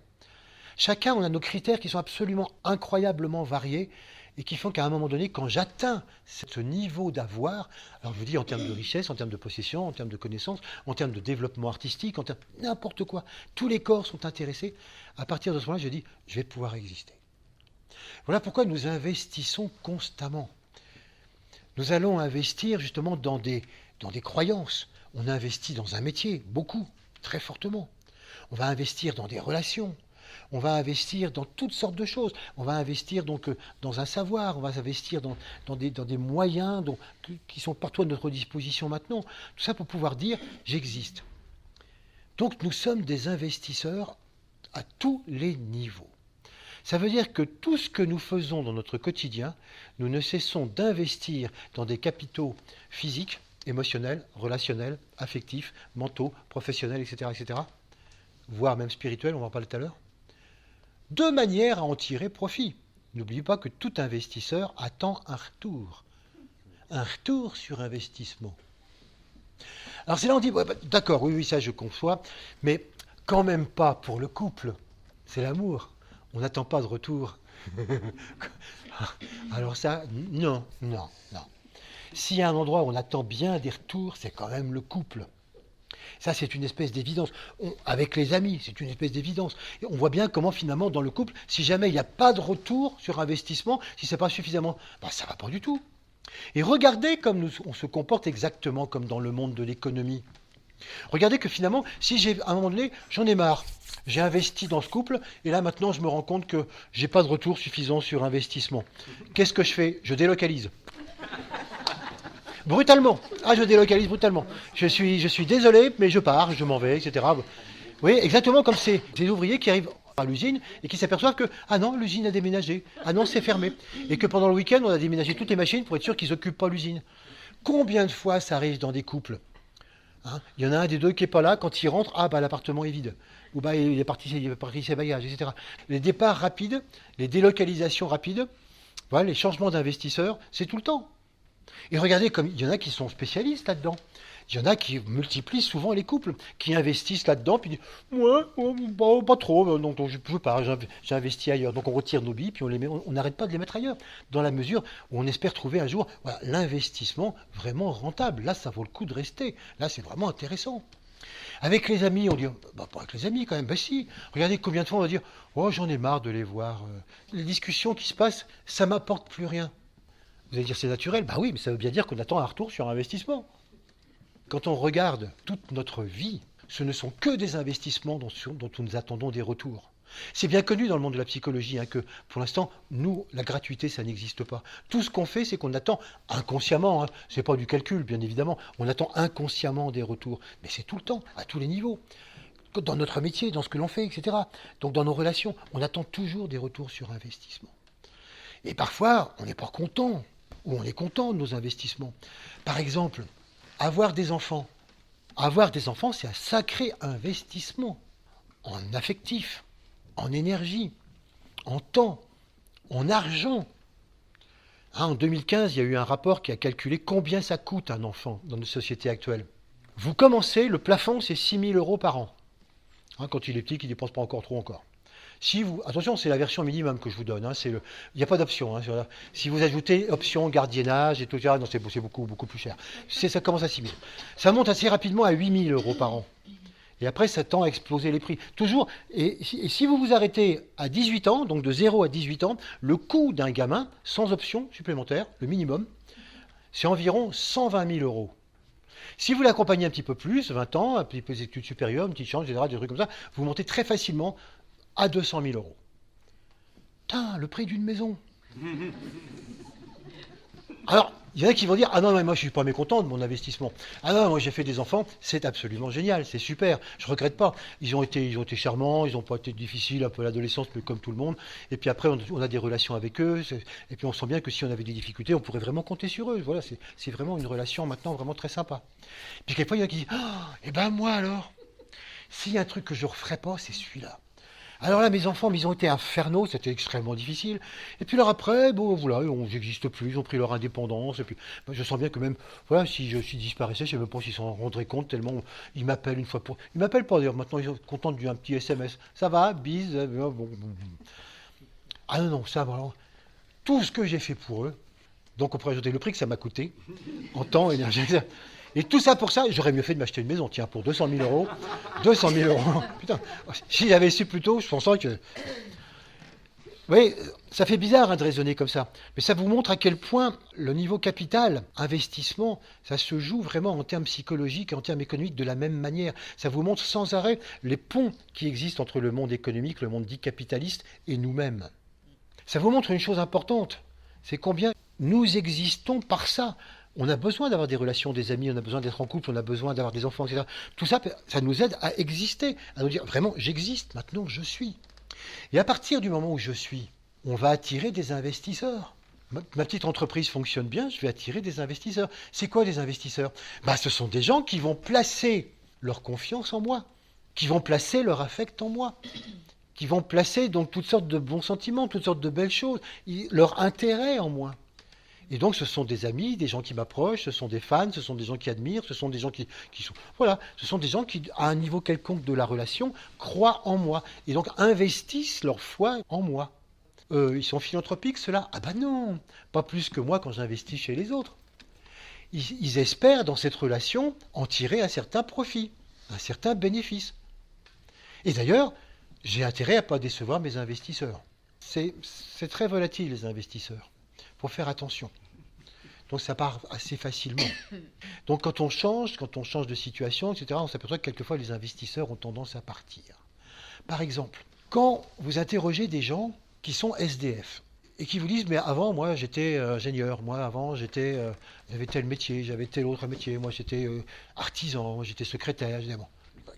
Chacun, on a nos critères qui sont absolument incroyablement variés. et qui font qu'à un moment donné, quand j'atteins ce niveau d'avoir, alors je vous dis en termes de richesse, en termes de possession, en termes de connaissances, en termes de développement artistique, en termes n'importe quoi, tous les corps sont intéressés, à partir de ce moment-là, je dis, je vais pouvoir exister. Voilà pourquoi nous investissons constamment. Nous allons investir justement dans des croyances. On investit dans un métier, beaucoup, très fortement. On va investir dans des relations. On va investir dans toutes sortes de choses. On va investir donc dans un savoir. On va investir dans des moyens qui sont partout à notre disposition maintenant. Tout ça pour pouvoir dire j'existe. Donc nous sommes des investisseurs à tous les niveaux. Ça veut dire que tout ce que nous faisons dans notre quotidien, nous ne cessons d'investir dans des capitaux physiques, émotionnels, relationnels, affectifs, mentaux, professionnels, etc., etc., voire même spirituels, on va en parler tout à l'heure, de manière à en tirer profit. N'oubliez pas que tout investisseur attend un retour sur investissement. Alors c'est là on dit, ouais, d'accord, oui, ça je conçois, mais quand même pas pour le couple, c'est l'amour. On n'attend pas de retour. Alors ça, non. S'il y a un endroit où on attend bien des retours, c'est quand même le couple. Ça, c'est une espèce d'évidence. Avec les amis, c'est une espèce d'évidence. Et on voit bien comment finalement, dans le couple, si jamais il n'y a pas de retour sur investissement, si ce n'est pas suffisamment, ça ne va pas du tout. Et regardez comme on se comporte exactement comme dans le monde de l'économie. Regardez que finalement, si à un moment donné, j'en ai marre, j'ai investi dans ce couple, et là maintenant je me rends compte que j'ai pas de retour suffisant sur investissement. Qu'est-ce que je fais? Je délocalise. Brutalement. Je délocalise brutalement. Je suis désolé, mais je pars, je m'en vais, etc. Vous voyez, exactement comme ces ouvriers qui arrivent à l'usine et qui s'aperçoivent que, ah non, l'usine a déménagé, ah non, c'est fermé. Et que pendant le week-end, on a déménagé toutes les machines pour être sûr qu'ils n'occupent pas l'usine. Combien de fois ça arrive dans des couples? Il y en a un des deux qui n'est pas là, quand il rentre, l'appartement est vide. Ou il est parti ses bagages, etc. Les départs rapides, les délocalisations rapides, voilà, les changements d'investisseurs, c'est tout le temps. Et regardez, comme il y en a qui sont spécialistes là-dedans. Il y en a qui multiplient souvent les couples, qui investissent là-dedans, puis disent moi, pas trop, donc je ne veux pas, j'ai investi ailleurs. Donc on retire nos billes, puis on n'arrête pas de les mettre ailleurs, dans la mesure où on espère trouver un jour l'investissement vraiment rentable. Là, ça vaut le coup de rester. Là, c'est vraiment intéressant. Avec les amis, on dit pas avec les amis quand même, si. Regardez combien de fois on va dire j'en ai marre de les voir. Les discussions qui se passent, ça m'apporte plus rien. Vous allez dire c'est naturel, oui, mais ça veut bien dire qu'on attend un retour sur investissement. Quand on regarde toute notre vie, ce ne sont que des investissements dont nous attendons des retours. C'est bien connu dans le monde de la psychologie que pour l'instant, nous, la gratuité, ça n'existe pas. Tout ce qu'on fait, c'est qu'on attend inconsciemment, ce n'est pas du calcul, bien évidemment, on attend inconsciemment des retours. Mais c'est tout le temps, à tous les niveaux. Dans notre métier, dans ce que l'on fait, etc. Donc dans nos relations, on attend toujours des retours sur investissement. Et parfois, on n'est pas content, ou on est content de nos investissements. Par exemple, avoir des enfants. Avoir des enfants, c'est un sacré investissement en affectif, en énergie, en temps, en argent. En 2015, il y a eu un rapport qui a calculé combien ça coûte un enfant dans notre société actuelle. Vous commencez, le plafond, c'est 6 000 € par an. Quand il est petit, il ne dépense pas encore trop encore. Attention, c'est la version minimum que je vous donne. Il n'y a pas d'option. Si vous ajoutez option gardiennage et tout ça, non, c'est beaucoup, beaucoup plus cher. Ça commence à 6 000. Ça monte assez rapidement à 8 000 € par an. Et après, ça tend à exploser les prix. Toujours, et si vous vous arrêtez à 18 ans, donc de 0 à 18 ans, le coût d'un gamin, sans option supplémentaire, le minimum, c'est environ 120 000 €. Si vous l'accompagnez un petit peu plus, 20 ans, un petit peu d'études supérieures, une petite chance, etc., des trucs comme ça, vous montez très facilement à 200 000 €. Putain, le prix d'une maison. Alors, il y en a qui vont dire « Ah non, mais moi je ne suis pas mécontent de mon investissement. Ah non, moi j'ai fait des enfants, c'est absolument génial, c'est super, je ne regrette pas. Ils ont été charmants, ils n'ont pas été difficiles, un peu à l'adolescence, mais comme tout le monde. Et puis après, on a des relations avec eux, et puis on sent bien que si on avait des difficultés, on pourrait vraiment compter sur eux. Voilà, c'est vraiment une relation maintenant vraiment très sympa. Puis quelquefois, il y en a qui disent « Ah, et ben moi alors, s'il y a un truc que je ne referais pas, c'est celui-là. » Alors là, mes enfants, ils ont été infernaux, c'était extrêmement difficile. Et puis alors après, j'existe plus, ils ont pris leur indépendance. Et puis, je sens bien que même, si je disparaissais, je ne sais même pas s'ils s'en rendraient compte, tellement ils m'appellent une fois pour... Ils m'appellent pas d'ailleurs, maintenant ils sont contents d'un petit SMS. Ça va, bise, bon. Ah non, ça, voilà. tout ce que j'ai fait pour eux. Donc on pourrait ajouter le prix que ça m'a coûté, en temps, énergie. Et tout ça pour ça, j'aurais mieux fait de m'acheter une maison, tiens, pour 200 000 euros. 200 000 euros. Putain, si j'avais su plus tôt, je pensais que... Vous voyez, ça fait bizarre de raisonner comme ça, mais ça vous montre à quel point le niveau capital, investissement, ça se joue vraiment en termes psychologiques et en termes économiques de la même manière. Ça vous montre sans arrêt les ponts qui existent entre le monde économique, le monde dit capitaliste et nous-mêmes. Ça vous montre une chose importante, c'est combien nous existons par ça. On a besoin d'avoir des relations, des amis, on a besoin d'être en couple, on a besoin d'avoir des enfants, etc. Tout ça, ça nous aide à exister, à nous dire vraiment j'existe, maintenant je suis. Et à partir du moment où je suis, on va attirer des investisseurs. Ma petite entreprise fonctionne bien, je vais attirer des investisseurs. C'est quoi des investisseurs? Ce sont des gens qui vont placer leur confiance en moi, qui vont placer leur affect en moi, qui vont placer donc toutes sortes de bons sentiments, toutes sortes de belles choses, leur intérêt en moi. Et donc ce sont des amis, des gens qui m'approchent, ce sont des fans, ce sont des gens qui admirent, ce sont des gens qui sont... Voilà, ce sont des gens qui, à un niveau quelconque de la relation, croient en moi. Et donc investissent leur foi en moi. Ils sont philanthropiques, ceux-là? Ah ben non, pas plus que moi quand j'investis chez les autres. Ils espèrent dans cette relation en tirer un certain profit, un certain bénéfice. Et d'ailleurs, j'ai intérêt à ne pas décevoir mes investisseurs. C'est très volatile, les investisseurs. Il faut faire attention. Donc ça part assez facilement. Donc quand on change de situation, etc., on s'aperçoit que quelquefois les investisseurs ont tendance à partir. Par exemple, quand vous interrogez des gens qui sont SDF et qui vous disent « mais avant, moi, j'étais ingénieur, moi, avant, j'avais tel métier, j'avais tel autre métier, moi, j'étais artisan, moi, j'étais secrétaire. » Je dis « bon,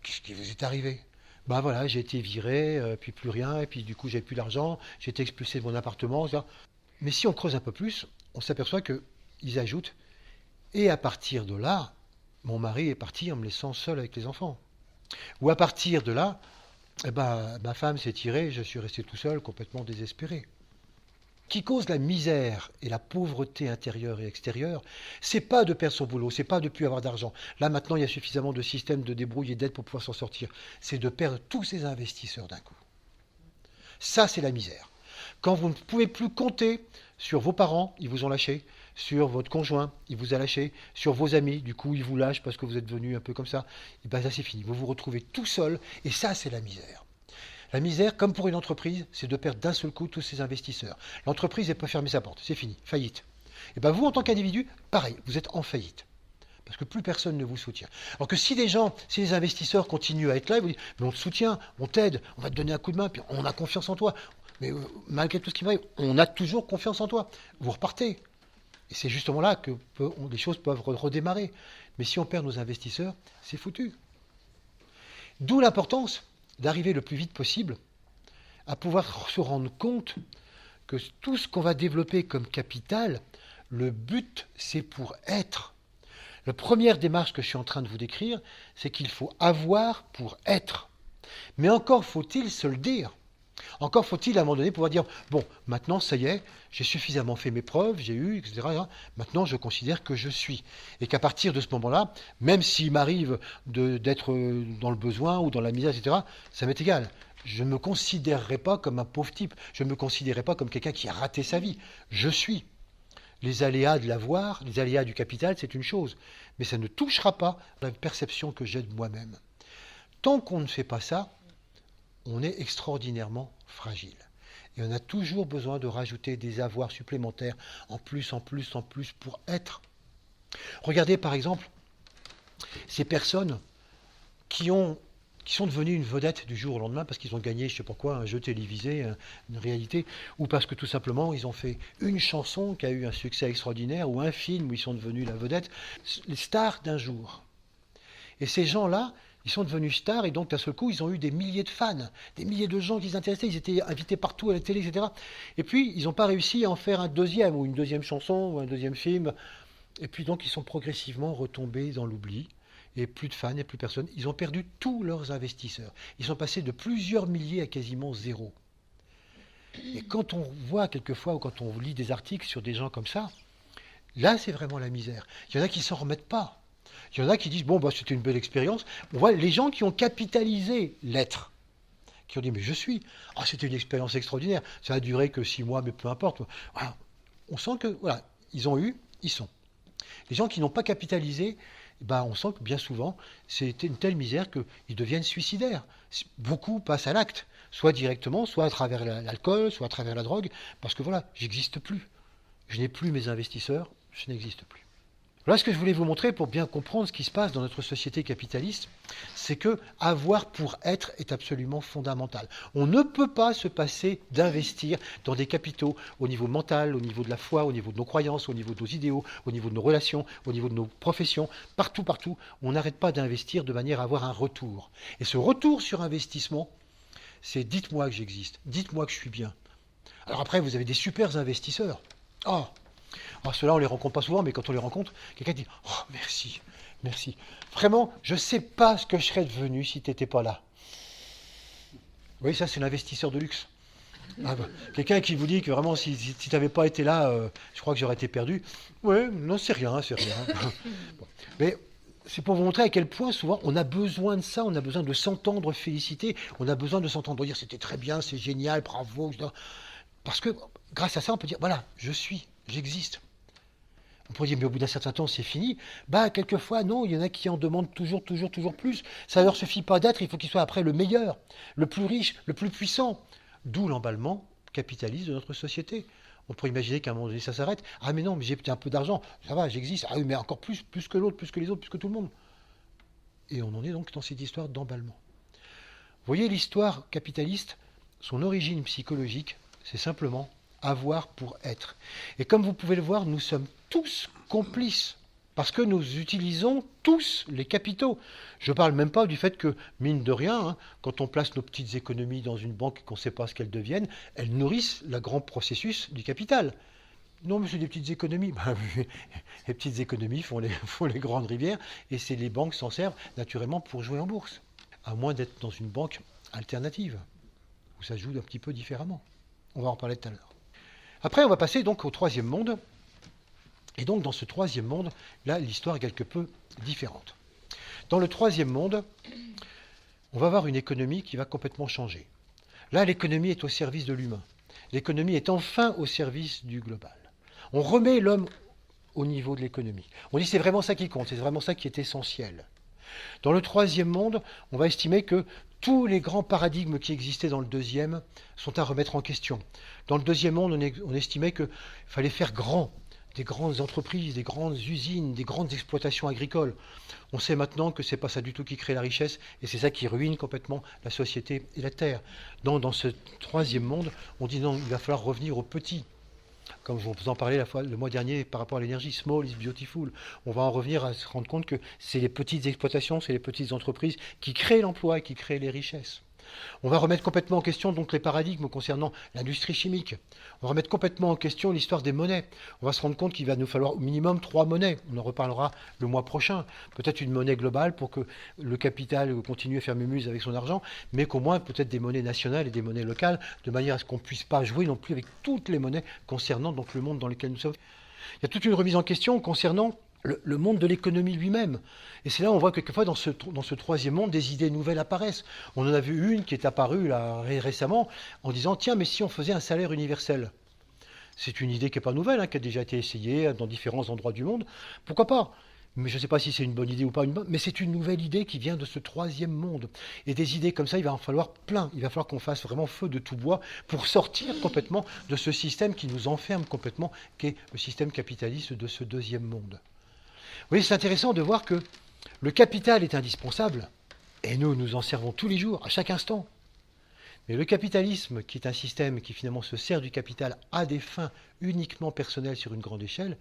qu'est-ce qui vous est arrivé ?» Voilà, j'ai été viré, puis plus rien, et puis du coup, j'ai plus d'argent, j'ai été expulsé de mon appartement, etc. Mais si on creuse un peu plus, on s'aperçoit qu'ils ajoutent « et à partir de là, mon mari est parti en me laissant seul avec les enfants. » Ou à partir de là, ma femme s'est tirée, je suis resté tout seul, complètement désespéré. Qui cause la misère et la pauvreté intérieure et extérieure, c'est pas de perdre son boulot, c'est pas de plus avoir d'argent. Là maintenant, il y a suffisamment de systèmes de débrouille et d'aide pour pouvoir s'en sortir. C'est de perdre tous ces investisseurs d'un coup. Ça, c'est la misère. Quand vous ne pouvez plus compter sur vos parents, ils vous ont lâché, sur votre conjoint, il vous a lâché, sur vos amis, du coup, ils vous lâchent parce que vous êtes venu un peu comme ça, et ça c'est fini. Vous vous retrouvez tout seul, et ça, c'est la misère. La misère, comme pour une entreprise, c'est de perdre d'un seul coup tous ses investisseurs. L'entreprise, elle peut fermer sa porte, c'est fini, faillite. Et vous, en tant qu'individu, pareil, vous êtes en faillite. Parce que plus personne ne vous soutient. Alors que si les investisseurs continuent à être là, ils vous disent, mais on te soutient, on t'aide, on va te donner un coup de main, puis on a confiance en toi. Mais malgré tout ce qui m'arrive, on a toujours confiance en toi. Vous repartez. Et c'est justement là que les choses peuvent redémarrer. Mais si on perd nos investisseurs, c'est foutu. D'où l'importance d'arriver le plus vite possible à pouvoir se rendre compte que tout ce qu'on va développer comme capital, le but, c'est pour être. La première démarche que je suis en train de vous décrire, c'est qu'il faut avoir pour être. Mais encore faut-il se le dire. Encore faut-il à un moment donné pouvoir dire « Bon, maintenant, ça y est, j'ai suffisamment fait mes preuves, j'ai eu, etc. Maintenant, je considère que je suis. » Et qu'à partir de ce moment-là, même s'il m'arrive d'être dans le besoin ou dans la misère, etc., ça m'est égal. Je ne me considérerai pas comme un pauvre type. Je ne me considérerai pas comme quelqu'un qui a raté sa vie. Je suis. Les aléas de l'avoir, les aléas du capital, c'est une chose. Mais ça ne touchera pas la perception que j'ai de moi-même. Tant qu'on ne fait pas ça, on est extraordinairement fragile. Et on a toujours besoin de rajouter des avoirs supplémentaires, en plus pour être. Regardez par exemple ces personnes qui sont devenues une vedette du jour au lendemain parce qu'ils ont gagné, je ne sais pas quoi, un jeu télévisé, une réalité, ou parce que tout simplement ils ont fait une chanson qui a eu un succès extraordinaire, ou un film où ils sont devenus la vedette, les stars d'un jour. Et ces gens-là, ils sont devenus stars et donc d'un seul coup, ils ont eu des milliers de fans, des milliers de gens qui les intéressaient, ils étaient invités partout à la télé, etc. Et puis, ils n'ont pas réussi à en faire un deuxième, ou une deuxième chanson, ou un deuxième film. Et puis donc, ils sont progressivement retombés dans l'oubli. Et plus de fans, et plus personne. Ils ont perdu tous leurs investisseurs. Ils sont passés de plusieurs milliers à quasiment zéro. Et quand on voit quelquefois, ou quand on lit des articles sur des gens comme ça, là, c'est vraiment la misère. Il y en a qui ne s'en remettent pas. Il y en a qui disent, bon, c'était une belle expérience. On voit les gens qui ont capitalisé l'être, qui ont dit, mais je suis. Ah, c'était une expérience extraordinaire. Ça a duré que 6 mois, mais peu importe. Voilà. On sent que, voilà, ils ont eu, ils sont. Les gens qui n'ont pas capitalisé, on sent que bien souvent, c'était une telle misère qu'ils deviennent suicidaires. Beaucoup passent à l'acte, soit directement, soit à travers l'alcool, soit à travers la drogue, parce que voilà, j'existe plus. Je n'ai plus mes investisseurs, je n'existe plus. Voilà ce que je voulais vous montrer pour bien comprendre ce qui se passe dans notre société capitaliste, c'est que avoir pour être est absolument fondamental. On ne peut pas se passer d'investir dans des capitaux au niveau mental, au niveau de la foi, au niveau de nos croyances, au niveau de nos idéaux, au niveau de nos relations, au niveau de nos professions, partout, on n'arrête pas d'investir de manière à avoir un retour. Et ce retour sur investissement, c'est dites-moi que j'existe, dites-moi que je suis bien. Alors après, vous avez des super investisseurs. Oh, alors ceux-là, on ne les rencontre pas souvent, mais quand on les rencontre, quelqu'un dit « Oh, merci, merci. Vraiment, je ne sais pas ce que je serais devenu si tu n'étais pas là. » Oui, ça, c'est l'investisseur de luxe. Quelqu'un qui vous dit que vraiment, si tu n'avais pas été là, je crois que j'aurais été perdu. Oui, non, c'est rien, c'est rien. Bon. Mais c'est pour vous montrer à quel point, souvent, on a besoin de ça, on a besoin de s'entendre féliciter, on a besoin de s'entendre dire « C'était très bien, c'est génial, bravo. » Parce que grâce à ça, on peut dire « Voilà, je suis, j'existe. » On pourrait dire, mais au bout d'un certain temps, c'est fini. Quelquefois, non, il y en a qui en demandent toujours plus. Ça ne leur suffit pas d'être, il faut qu'ils soient après le meilleur, le plus riche, le plus puissant. D'où l'emballement capitaliste de notre société. On pourrait imaginer qu'à un moment donné, ça s'arrête. Ah mais non, mais j'ai un peu d'argent, ça va, j'existe. Ah oui, mais encore plus que l'autre, plus que les autres, plus que tout le monde. Et on en est donc dans cette histoire d'emballement. Vous voyez, l'histoire capitaliste, son origine psychologique, c'est simplement avoir pour être. Et comme vous pouvez le voir, nous sommes tous complices, parce que nous utilisons tous les capitaux. Je ne parle même pas du fait que, mine de rien, quand on place nos petites économies dans une banque et qu'on ne sait pas ce qu'elles deviennent, elles nourrissent le grand processus du capital. Non, mais c'est des petites économies. Les petites économies font les grandes rivières, et les banques s'en servent naturellement pour jouer en bourse. À moins d'être dans une banque alternative, où ça joue un petit peu différemment. On va en parler tout à l'heure. Après, on va passer donc au troisième monde. Et donc, dans ce troisième monde, là, l'histoire est quelque peu différente. Dans le troisième monde, on va avoir une économie qui va complètement changer. Là, l'économie est au service de l'humain. L'économie est enfin au service du global. On remet l'homme au niveau de l'économie. On dit c'est vraiment ça qui compte, c'est vraiment ça qui est essentiel. Dans le troisième monde, on va estimer que tous les grands paradigmes qui existaient dans le deuxième sont à remettre en question. Dans le deuxième monde, on estimait qu'il fallait faire grand, des grandes entreprises, des grandes usines, des grandes exploitations agricoles. On sait maintenant que ce n'est pas ça du tout qui crée la richesse, et c'est ça qui ruine complètement la société et la terre. Dans ce troisième monde, on dit non, il va falloir revenir au petit. Comme je vous en parlais le mois dernier par rapport à l'énergie, small is beautiful. On va en revenir à se rendre compte que c'est les petites exploitations, c'est les petites entreprises qui créent l'emploi et qui créent les richesses. On va remettre complètement en question donc les paradigmes concernant l'industrie chimique. On va remettre complètement en question l'histoire des monnaies. On va se rendre compte qu'il va nous falloir au minimum 3 monnaies. On en reparlera le mois prochain. Peut-être une monnaie globale pour que le capital continue à faire mumuse avec son argent, mais qu'au moins peut-être des monnaies nationales et des monnaies locales, de manière à ce qu'on ne puisse pas jouer non plus avec toutes les monnaies concernant donc le monde dans lequel nous sommes. Il y a toute une remise en question concernant le monde de l'économie lui-même. Et c'est là où on voit quelquefois dans ce troisième monde des idées nouvelles apparaissent. On en a vu une qui est apparue là, récemment en disant « Tiens, mais si on faisait un salaire universel ?» C'est une idée qui n'est pas nouvelle, qui a déjà été essayée dans différents endroits du monde. Pourquoi pas ? Mais je ne sais pas si c'est une bonne idée ou pas, mais c'est une nouvelle idée qui vient de ce troisième monde. Et des idées comme ça, il va en falloir plein. Il va falloir qu'on fasse vraiment feu de tout bois pour sortir complètement de ce système qui nous enferme complètement, qui est le système capitaliste de ce deuxième monde. Vous voyez, c'est intéressant de voir que le capital est indispensable, et nous en servons tous les jours, à chaque instant. Mais le capitalisme, qui est un système qui finalement se sert du capital à des fins uniquement personnelles sur une grande échelle,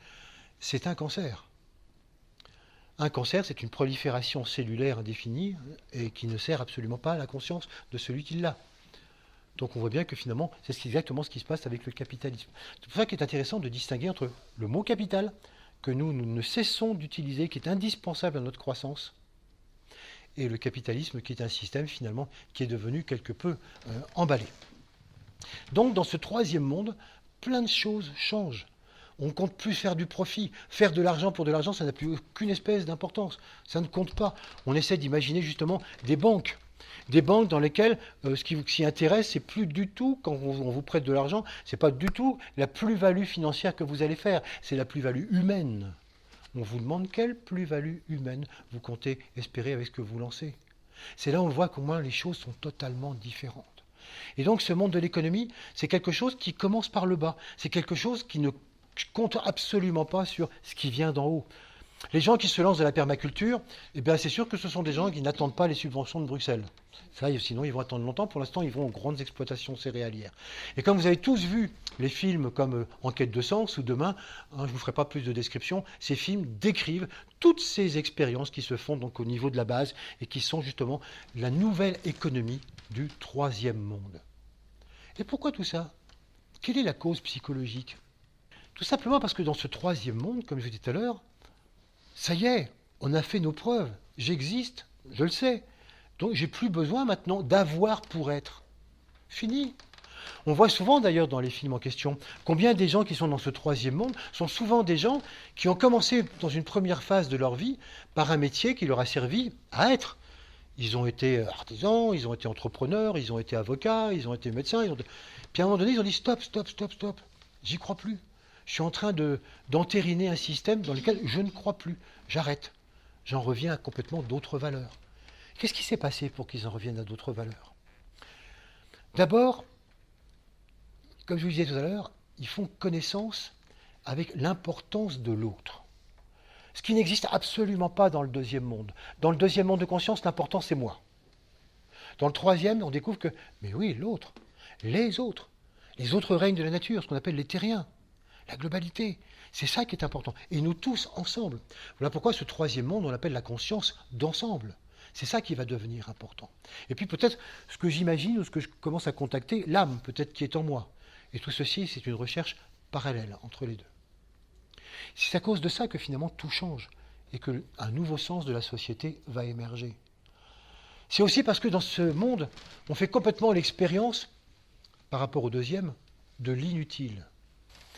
c'est un cancer. Un cancer, c'est une prolifération cellulaire indéfinie et qui ne sert absolument pas à la conscience de celui qui l'a. Donc on voit bien que finalement, c'est exactement ce qui se passe avec le capitalisme. C'est pour ça qu'il est intéressant de distinguer entre le mot capital, que nous ne cessons d'utiliser, qui est indispensable à notre croissance, et le capitalisme qui est un système finalement qui est devenu quelque peu emballé. Donc dans ce troisième monde, plein de choses changent. On ne compte plus faire du profit. Faire de l'argent pour de l'argent, ça n'a plus aucune espèce d'importance. Ça ne compte pas. On essaie d'imaginer justement des banques Des banques dans lesquelles ce qui vous s'y intéresse, c'est plus du tout, quand on vous prête de l'argent, c'est pas du tout la plus-value financière que vous allez faire, c'est la plus-value humaine. On vous demande quelle plus-value humaine vous comptez espérer avec ce que vous lancez. C'est là où on voit comment les choses sont totalement différentes. Et donc ce monde de l'économie, c'est quelque chose qui commence par le bas. C'est quelque chose qui ne compte absolument pas sur ce qui vient d'en haut. Les gens qui se lancent dans la permaculture, eh bien, c'est sûr que ce sont des gens qui n'attendent pas les subventions de Bruxelles. Ça, sinon, ils vont attendre longtemps. Pour l'instant, ils vont aux grandes exploitations céréalières. Et comme vous avez tous vu les films comme Enquête de sens ou Demain, je ne vous ferai pas plus de descriptions, ces films décrivent toutes ces expériences qui se font donc au niveau de la base et qui sont justement la nouvelle économie du troisième monde. Et pourquoi tout ça? Quelle est la cause psychologique? Tout simplement parce que dans ce troisième monde, comme je disais tout à l'heure, ça y est, on a fait nos preuves. J'existe, je le sais. Donc j'ai plus besoin maintenant d'avoir pour être. Fini. On voit souvent d'ailleurs dans les films en question combien des gens qui sont dans ce troisième monde sont souvent des gens qui ont commencé dans une première phase de leur vie par un métier qui leur a servi à être. Ils ont été artisans, ils ont été entrepreneurs, ils ont été avocats, ils ont été médecins. Puis à un moment donné, ils ont dit stop, stop, stop, stop. J'y crois plus. Je suis en train d'entériner un système dans lequel je ne crois plus. J'arrête. J'en reviens à complètement d'autres valeurs. Qu'est-ce qui s'est passé pour qu'ils en reviennent à d'autres valeurs? D'abord, comme je vous disais tout à l'heure, ils font connaissance avec l'importance de l'autre. Ce qui n'existe absolument pas dans le deuxième monde. Dans le deuxième monde de conscience, l'important c'est moi. Dans le troisième, on découvre que, mais oui, l'autre, les autres règnes de la nature, ce qu'on appelle les terriens. La globalité, c'est ça qui est important. Et nous tous ensemble. Voilà pourquoi ce troisième monde, on l'appelle la conscience d'ensemble. C'est ça qui va devenir important. Et puis peut-être ce que j'imagine ou ce que je commence à contacter, l'âme peut-être qui est en moi. Et tout ceci, c'est une recherche parallèle entre les deux. C'est à cause de ça que finalement tout change et qu'un nouveau sens de la société va émerger. C'est aussi parce que dans ce monde, on fait complètement l'expérience, par rapport au deuxième, de l'inutile.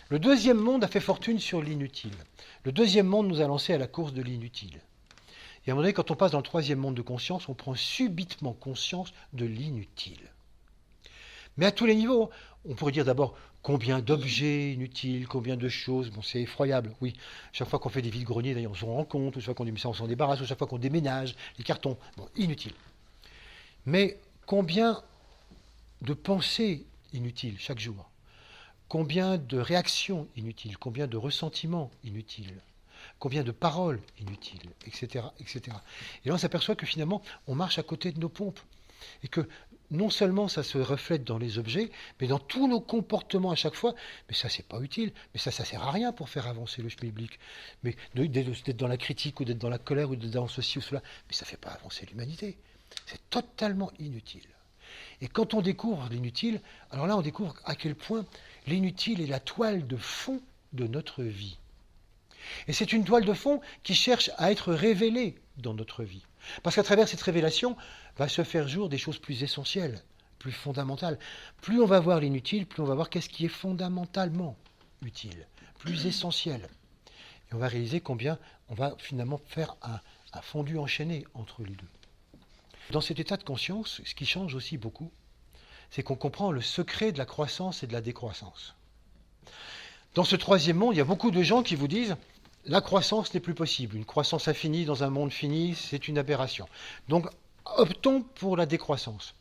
Le deuxième monde a fait fortune sur l'inutile. Le deuxième monde nous a lancé à la course de l'inutile. Et à un moment donné, quand on passe dans le troisième monde de conscience, on prend subitement conscience de l'inutile. Mais à tous les niveaux, on pourrait dire d'abord combien d'objets inutiles, combien de choses, bon c'est effroyable, oui. Chaque fois qu'on fait des vides-greniers, d'ailleurs on s'en rend compte, ou chaque fois qu'on dit ça on s'en débarrasse, ou chaque fois qu'on déménage, les cartons, bon, inutile. Mais combien de pensées inutiles chaque jour? Combien de réactions inutiles, combien de ressentiments inutiles, combien de paroles inutiles, etc., etc. Et là, on s'aperçoit que finalement, on marche à côté de nos pompes. Et que non seulement ça se reflète dans les objets, mais dans tous nos comportements à chaque fois. Mais ça, c'est pas utile. Mais ça sert à rien pour faire avancer le schmilblick. Mais d'être dans la critique, ou d'être dans la colère, ou d'être dans ceci ou cela, mais ça fait pas avancer l'humanité. C'est totalement inutile. Et quand on découvre l'inutile, alors là, on découvre à quel point l'inutile est la toile de fond de notre vie. Et c'est une toile de fond qui cherche à être révélée dans notre vie. Parce qu'à travers cette révélation, va se faire jour des choses plus essentielles, plus fondamentales. Plus on va voir l'inutile, plus on va voir qu'est-ce qui est fondamentalement utile, plus essentiel. Et on va réaliser combien on va finalement faire un fondu enchaîné entre les deux. Dans cet état de conscience, ce qui change aussi beaucoup, c'est qu'on comprend le secret de la croissance et de la décroissance. Dans ce troisième monde, il y a beaucoup de gens qui vous disent « la croissance n'est plus possible. Une croissance infinie dans un monde fini, c'est une aberration. Donc, optons pour la décroissance. »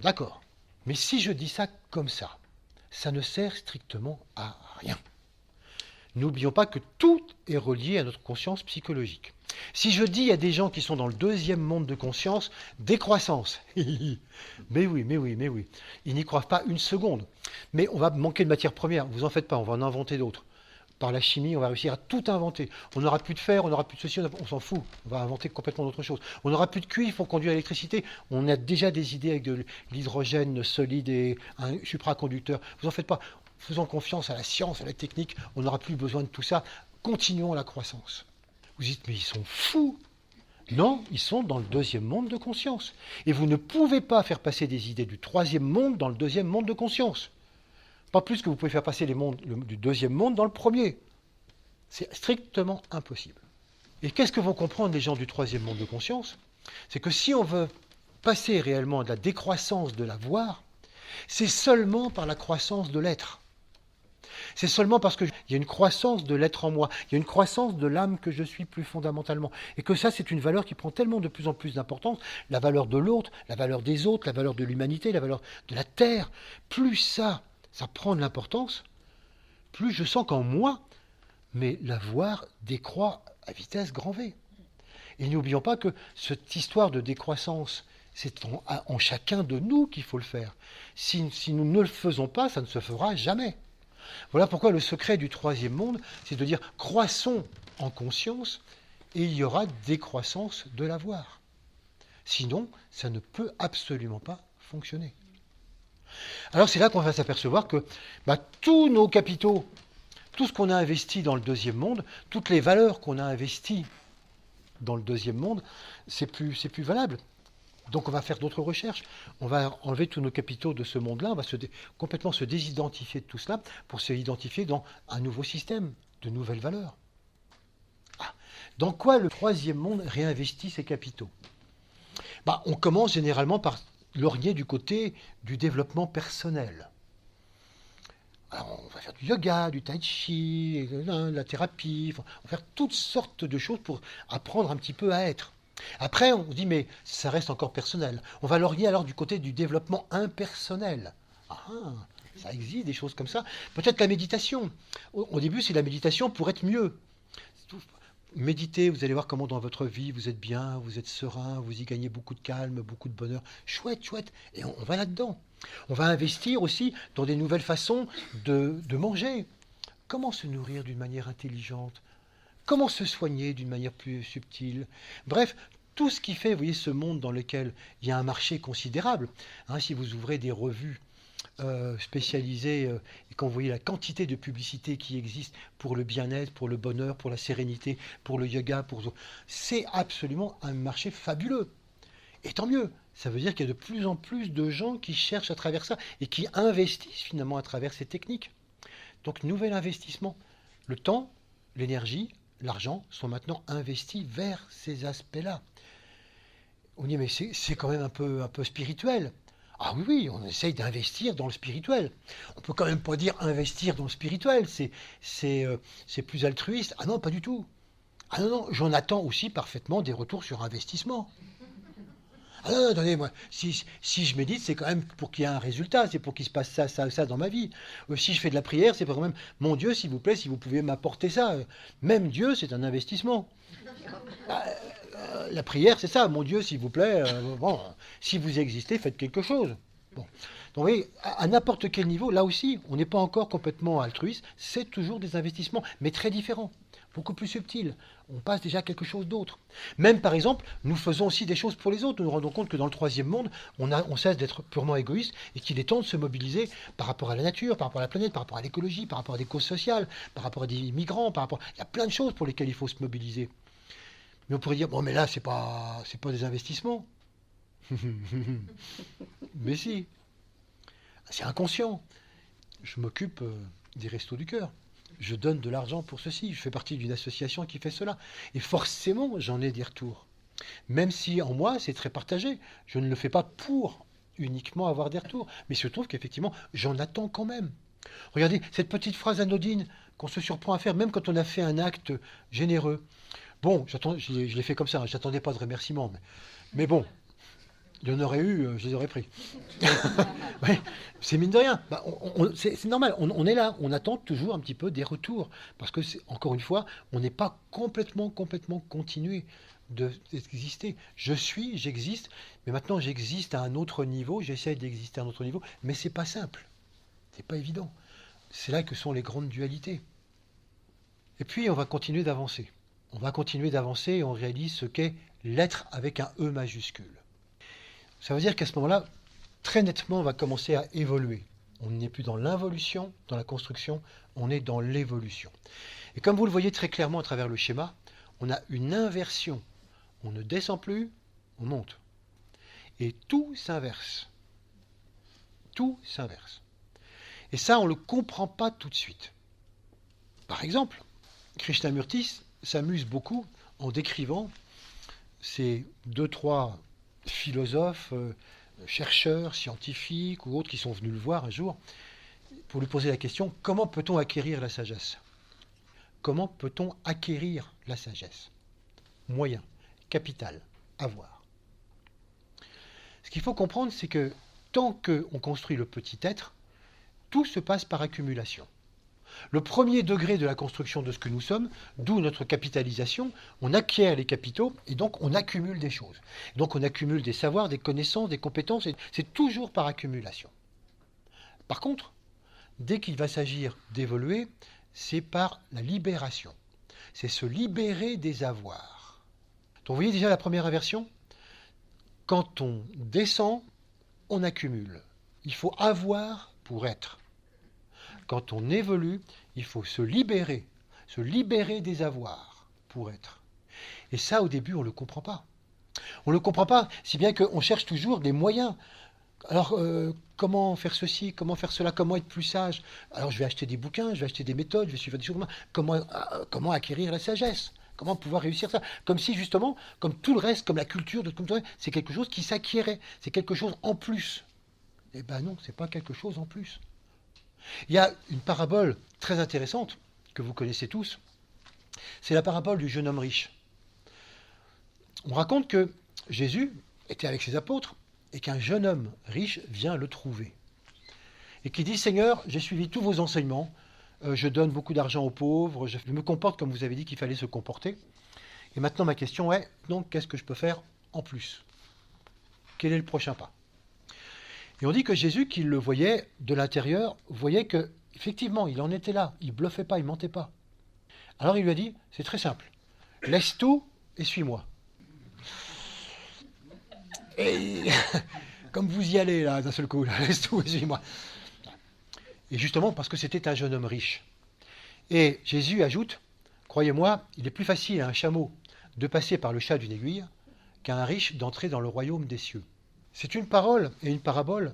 D'accord. Mais si je dis ça comme ça ne sert strictement à rien. N'oublions pas que tout est relié à notre conscience psychologique. Si je dis à des gens qui sont dans le deuxième monde de conscience, décroissance, mais oui, ils n'y croient pas une seconde. Mais on va manquer de matières premières, vous en faites pas, on va en inventer d'autres. Par la chimie, on va réussir à tout inventer. On n'aura plus de fer, on n'aura plus de ceci, on s'en fout. On va inventer complètement d'autres choses. On n'aura plus de cuivre pour conduire l'électricité. On a déjà des idées avec de l'hydrogène solide et un supraconducteur. Vous en faites pas. Faisons confiance à la science, à la technique. On n'aura plus besoin de tout ça. Continuons la croissance. Vous dites, mais ils sont fous. Non, ils sont dans le deuxième monde de conscience. Et vous ne pouvez pas faire passer des idées du troisième monde dans le deuxième monde de conscience. Pas plus que vous pouvez faire passer les mondes du deuxième monde dans le premier. C'est strictement impossible. Et qu'est-ce que vont comprendre les gens du troisième monde de conscience? C'est que si on veut passer réellement de la décroissance de l'avoir, c'est seulement par la croissance de l'être. C'est seulement parce qu'il y a une croissance de l'être en moi, il y a une croissance de l'âme que je suis plus fondamentalement. Et que ça, c'est une valeur qui prend tellement de plus en plus d'importance, la valeur de l'autre, la valeur des autres, la valeur de l'humanité, la valeur de la terre. Plus ça prend de l'importance, plus je sens qu'en moi, mais l'avoir décroît à vitesse grand V. Et n'oublions pas que cette histoire de décroissance, c'est en chacun de nous qu'il faut le faire. Si nous ne le faisons pas, ça ne se fera jamais. Voilà pourquoi le secret du troisième monde, c'est de dire croissons en conscience et il y aura décroissance de l'avoir. Sinon, ça ne peut absolument pas fonctionner. Alors c'est là qu'on va s'apercevoir que tous nos capitaux, tout ce qu'on a investi dans le deuxième monde, toutes les valeurs qu'on a investies dans le deuxième monde, c'est plus valable. Donc on va faire d'autres recherches, on va enlever tous nos capitaux de ce monde-là, on va complètement se désidentifier de tout cela pour se identifier dans un nouveau système, de nouvelles valeurs. Dans quoi le troisième monde réinvestit ses capitaux? On commence généralement par lorgner du côté du développement personnel. Alors, on va faire du yoga, du tai chi, de la thérapie, on va faire toutes sortes de choses pour apprendre un petit peu à être. Après, on se dit, mais ça reste encore personnel. On va lorgner alors du côté du développement impersonnel. Ça existe, des choses comme ça. Peut-être la méditation. Au début, c'est la méditation pour être mieux. Méditez, vous allez voir comment dans votre vie, vous êtes bien, vous êtes serein, vous y gagnez beaucoup de calme, beaucoup de bonheur. Chouette, chouette. Et on va là-dedans. On va investir aussi dans des nouvelles façons de manger. Comment se nourrir d'une manière intelligente? Comment se soigner d'une manière plus subtile? Bref, tout ce qui fait, vous voyez, ce monde dans lequel il y a un marché considérable. Si vous ouvrez des revues spécialisées et quand vous voyez la quantité de publicité qui existe pour le bien-être, pour le bonheur, pour la sérénité, pour le yoga, c'est absolument un marché fabuleux. Et tant mieux, ça veut dire qu'il y a de plus en plus de gens qui cherchent à travers ça et qui investissent finalement à travers ces techniques. Donc, nouvel investissement. Le temps, l'énergie, l'argent sont maintenant investis vers ces aspects-là. On dit, mais c'est quand même un peu spirituel. Ah oui, on essaye d'investir dans le spirituel. On peut quand même pas dire investir dans le spirituel, c'est plus altruiste. Ah non, pas du tout. Ah non, j'en attends aussi parfaitement des retours sur investissement. Ah non, attendez, moi, si je médite, c'est quand même pour qu'il y ait un résultat, c'est pour qu'il se passe ça dans ma vie. Si je fais de la prière, c'est pour quand même, mon Dieu, s'il vous plaît, si vous pouvez m'apporter ça. Même Dieu, c'est un investissement. La prière, c'est ça, mon Dieu, s'il vous plaît, si vous existez, faites quelque chose. Bon. Donc, vous voyez, à n'importe quel niveau, là aussi, on n'est pas encore complètement altruiste, c'est toujours des investissements, mais très différents, beaucoup plus subtils. On passe déjà à quelque chose d'autre. Même, par exemple, nous faisons aussi des choses pour les autres. Nous nous rendons compte que dans le troisième monde, on cesse d'être purement égoïste et qu'il est temps de se mobiliser par rapport à la nature, par rapport à la planète, par rapport à l'écologie, par rapport à des causes sociales, par rapport à des migrants, il y a plein de choses pour lesquelles il faut se mobiliser. Mais on pourrait dire, bon, mais là, c'est pas des investissements. Mais si. C'est inconscient. Je m'occupe des Restos du Cœur. Je donne de l'argent pour ceci. Je fais partie d'une association qui fait cela. Et forcément, j'en ai des retours. Même si en moi, c'est très partagé. Je ne le fais pas pour uniquement avoir des retours. Mais il se trouve qu'effectivement, j'en attends quand même. Regardez, cette petite phrase anodine qu'on se surprend à faire, même quand on a fait un acte généreux. Bon, je l'ai fait comme ça, je n'attendais pas de remerciements. Mais bon, il y en aurait eu, je les aurais pris. Ouais, c'est mine de rien. C'est normal, on est là, on attend toujours un petit peu des retours. Parce que, encore une fois, on n'est pas complètement continué d'exister. J'existe, mais maintenant j'existe à un autre niveau, j'essaie d'exister à un autre niveau, mais c'est pas simple. C'est pas évident. C'est là que sont les grandes dualités. Et puis, on va continuer d'avancer. On va continuer d'avancer et on réalise ce qu'est l'être avec un E majuscule. Ça veut dire qu'à ce moment-là, très nettement, on va commencer à évoluer. On n'est plus dans l'involution, dans la construction, on est dans l'évolution. Et comme vous le voyez très clairement à travers le schéma, on a une inversion. On ne descend plus, on monte. Et tout s'inverse. Tout s'inverse. Et ça, on ne le comprend pas tout de suite. Par exemple, Krishnamurti s'amuse beaucoup en décrivant ces 2-3 philosophes, chercheurs, scientifiques ou autres qui sont venus le voir un jour pour lui poser la question, comment peut-on acquérir la sagesse? Comment peut-on acquérir la sagesse? Moyen, capital, avoir. Ce qu'il faut comprendre, c'est que tant qu'on construit le petit être, tout se passe par accumulation. Le premier degré de la construction de ce que nous sommes, d'où notre capitalisation, on acquiert les capitaux et donc on accumule des choses. Donc on accumule des savoirs, des connaissances, des compétences, et c'est toujours par accumulation. Par contre, dès qu'il va s'agir d'évoluer, c'est par la libération. C'est se libérer des avoirs. Donc vous voyez déjà la première inversion? Quand on descend, on accumule. Il faut avoir pour être. Quand on évolue, il faut se libérer des avoirs pour être. Et ça, au début, on ne le comprend pas. On ne le comprend pas, si bien qu'on cherche toujours des moyens. Alors, comment faire ceci, comment faire cela, comment être plus sage? Alors, je vais acheter des bouquins, je vais acheter des méthodes, je vais suivre des choses. Comment acquérir la sagesse? Comment pouvoir réussir ça? Comme si, justement, comme tout le reste, comme la culture, c'est quelque chose qui s'acquérait, c'est quelque chose en plus. Eh bien non, c'est pas quelque chose en plus. Il y a une parabole très intéressante que vous connaissez tous. C'est la parabole du jeune homme riche. On raconte que Jésus était avec ses apôtres et qu'un jeune homme riche vient le trouver. Et qui dit, Seigneur, j'ai suivi tous vos enseignements, je donne beaucoup d'argent aux pauvres, je me comporte comme vous avez dit qu'il fallait se comporter. Et maintenant ma question est, donc qu'est-ce que je peux faire en plus? Quel est le prochain pas? Et on dit que Jésus, qui le voyait de l'intérieur, voyait que effectivement, il en était là, il bluffait pas, il mentait pas. Alors il lui a dit, c'est très simple, laisse tout et suis-moi. Et comme vous y allez là d'un seul coup, là, laisse tout et suis-moi. Et justement parce que c'était un jeune homme riche. Et Jésus ajoute, croyez-moi, il est plus facile à un chameau de passer par le chat d'une aiguille qu'à un riche d'entrer dans le royaume des cieux. C'est une parole et une parabole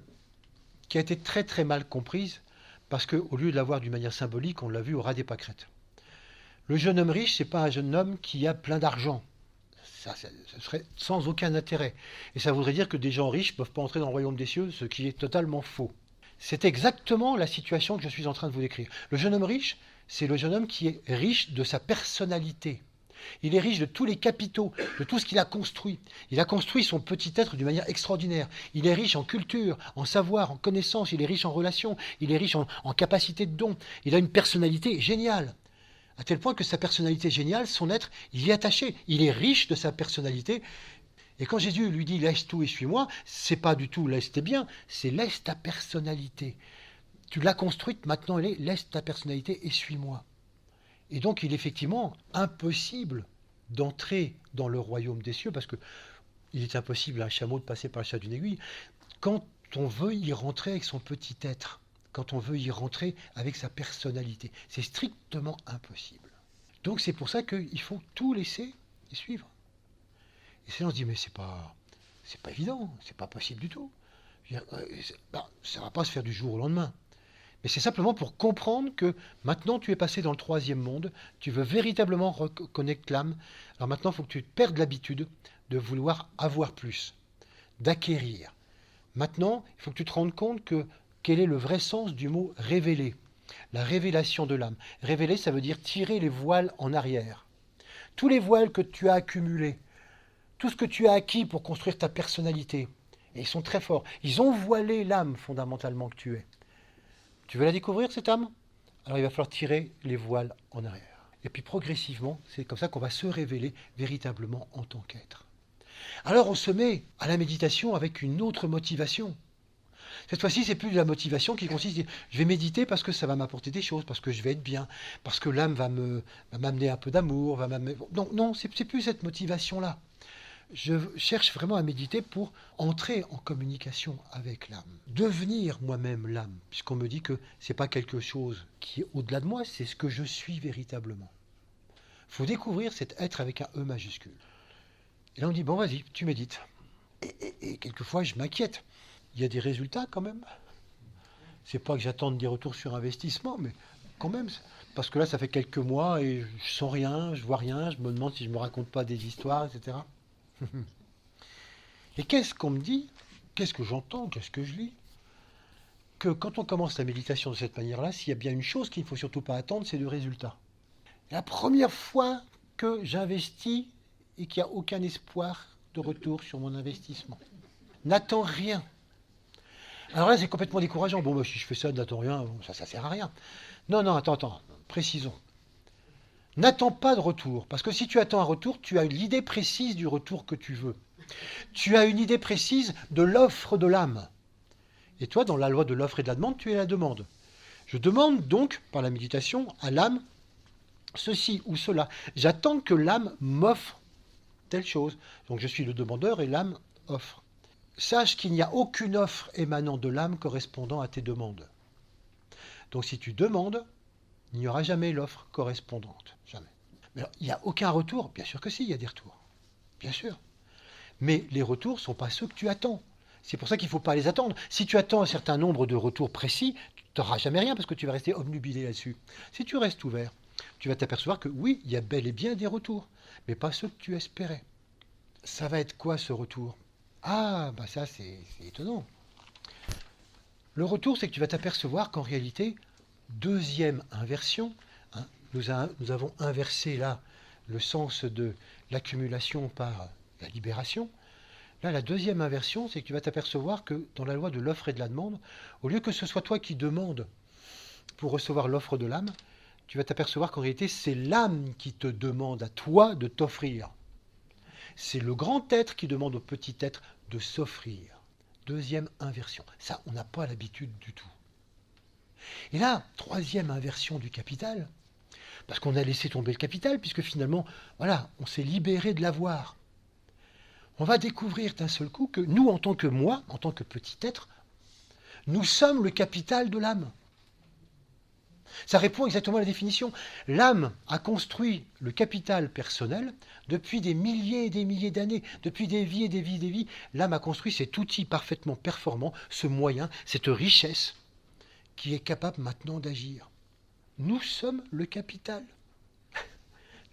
qui a été très très mal comprise parce qu'au lieu de l'avoir d'une manière symbolique, on l'a vu au ras des pâquerettes. Le jeune homme riche, ce n'est pas un jeune homme qui a plein d'argent. Ça serait sans aucun intérêt. Et ça voudrait dire que des gens riches ne peuvent pas entrer dans le royaume des cieux, ce qui est totalement faux. C'est exactement la situation que je suis en train de vous décrire. Le jeune homme riche, c'est le jeune homme qui est riche de sa personnalité. Il est riche de tous les capitaux, de tout ce qu'il a construit. Il a construit son petit être d'une manière extraordinaire. Il est riche en culture, en savoir, en connaissances, il est riche en relations, il est riche en capacité de don. Il a une personnalité géniale. À tel point que sa personnalité géniale, son être, il y est attaché. Il est riche de sa personnalité. Et quand Jésus lui dit « laisse tout et suis-moi », c'est pas du tout « laisse tes biens », c'est « laisse ta personnalité ». Tu l'as construite, maintenant elle est « laisse ta personnalité et suis-moi ». Et donc il est effectivement impossible d'entrer dans le royaume des cieux, parce que il est impossible à un chameau de passer par le chat d'une aiguille, quand on veut y rentrer avec son petit être, quand on veut y rentrer avec sa personnalité. C'est strictement impossible. Donc c'est pour ça qu'il faut tout laisser et suivre. Et c'est là on se dit, mais c'est pas évident, c'est pas possible du tout. Ça ne va pas se faire du jour au lendemain. Mais c'est simplement pour comprendre que maintenant tu es passé dans le troisième monde, tu veux véritablement reconnecter l'âme. Alors maintenant, il faut que tu perdes l'habitude de vouloir avoir plus, d'acquérir. Maintenant, il faut que tu te rendes compte que quel est le vrai sens du mot révéler, la révélation de l'âme. Révéler, ça veut dire tirer les voiles en arrière. Tous les voiles que tu as accumulés, tout ce que tu as acquis pour construire ta personnalité, et ils sont très forts, ils ont voilé l'âme fondamentalement que tu es. Tu veux la découvrir, cette âme? Alors il va falloir tirer les voiles en arrière. Et puis progressivement, c'est comme ça qu'on va se révéler véritablement en tant qu'être. Alors on se met à la méditation avec une autre motivation. Cette fois-ci, c'est plus de la motivation qui consiste à dire, je vais méditer parce que ça va m'apporter des choses, parce que je vais être bien, parce que l'âme va m'amener un peu d'amour, Non, c'est plus cette motivation-là. Je cherche vraiment à méditer pour entrer en communication avec l'âme, devenir moi-même l'âme, puisqu'on me dit que c'est pas quelque chose qui est au-delà de moi, c'est ce que je suis véritablement. Il faut découvrir cet être avec un E majuscule. Et là on dit, bon vas-y, tu médites. Et quelquefois je m'inquiète. Il y a des résultats quand même. C'est pas que j'attende des retours sur investissement, mais quand même, parce que là ça fait quelques mois et je sens rien, je vois rien, je me demande si je me raconte pas des histoires, etc. Et qu'est-ce qu'on me dit? Qu'est-ce que j'entends? Qu'est-ce que je lis? Que quand on commence la méditation de cette manière-là, s'il y a bien une chose qu'il ne faut surtout pas attendre, c'est le résultat. La première fois que j'investis et qu'il n'y a aucun espoir de retour sur mon investissement. N'attends rien. Alors là, c'est complètement décourageant. Bon, bah, si je fais ça, n'attends rien, ça ne sert à rien. Non, non, attends, précisons. N'attends pas de retour, parce que si tu attends un retour, tu as l'idée précise du retour que tu veux. Tu as une idée précise de l'offre de l'âme. Et toi, dans la loi de l'offre et de la demande, tu es la demande. Je demande donc, par la méditation, à l'âme, ceci ou cela. J'attends que l'âme m'offre telle chose. Donc je suis le demandeur et l'âme offre. Sache qu'il n'y a aucune offre émanant de l'âme correspondant à tes demandes. Donc si tu demandes, il n'y aura jamais l'offre correspondante. Jamais. Mais alors, il n'y a aucun retour? Bien sûr que si, il y a des retours. Bien sûr. Mais les retours ne sont pas ceux que tu attends. C'est pour ça qu'il ne faut pas les attendre. Si tu attends un certain nombre de retours précis, tu n'auras jamais rien parce que tu vas rester obnubilé là-dessus. Si tu restes ouvert, tu vas t'apercevoir que oui, il y a bel et bien des retours, mais pas ceux que tu espérais. Ça va être quoi ce retour? Ah, bah ça c'est étonnant. Le retour, c'est que tu vas t'apercevoir qu'en réalité, deuxième inversion, hein, nous avons inversé là le sens de l'accumulation par la libération. Là, la deuxième inversion, c'est que tu vas t'apercevoir que dans la loi de l'offre et de la demande, au lieu que ce soit toi qui demandes pour recevoir l'offre de l'âme, tu vas t'apercevoir qu'en réalité, c'est l'âme qui te demande à toi de t'offrir. C'est le grand être qui demande au petit être de s'offrir. Deuxième inversion. Ça, on n'a pas l'habitude du tout. Et là, troisième inversion du capital, parce qu'on a laissé tomber le capital, puisque finalement, voilà, on s'est libéré de l'avoir. On va découvrir d'un seul coup que nous, en tant que moi, en tant que petit être, nous sommes le capital de l'âme. Ça répond exactement à la définition. L'âme a construit le capital personnel depuis des milliers et des milliers d'années, depuis des vies et des vies et des vies. L'âme a construit cet outil parfaitement performant, ce moyen, cette richesse qui est capable maintenant d'agir. Nous sommes le capital.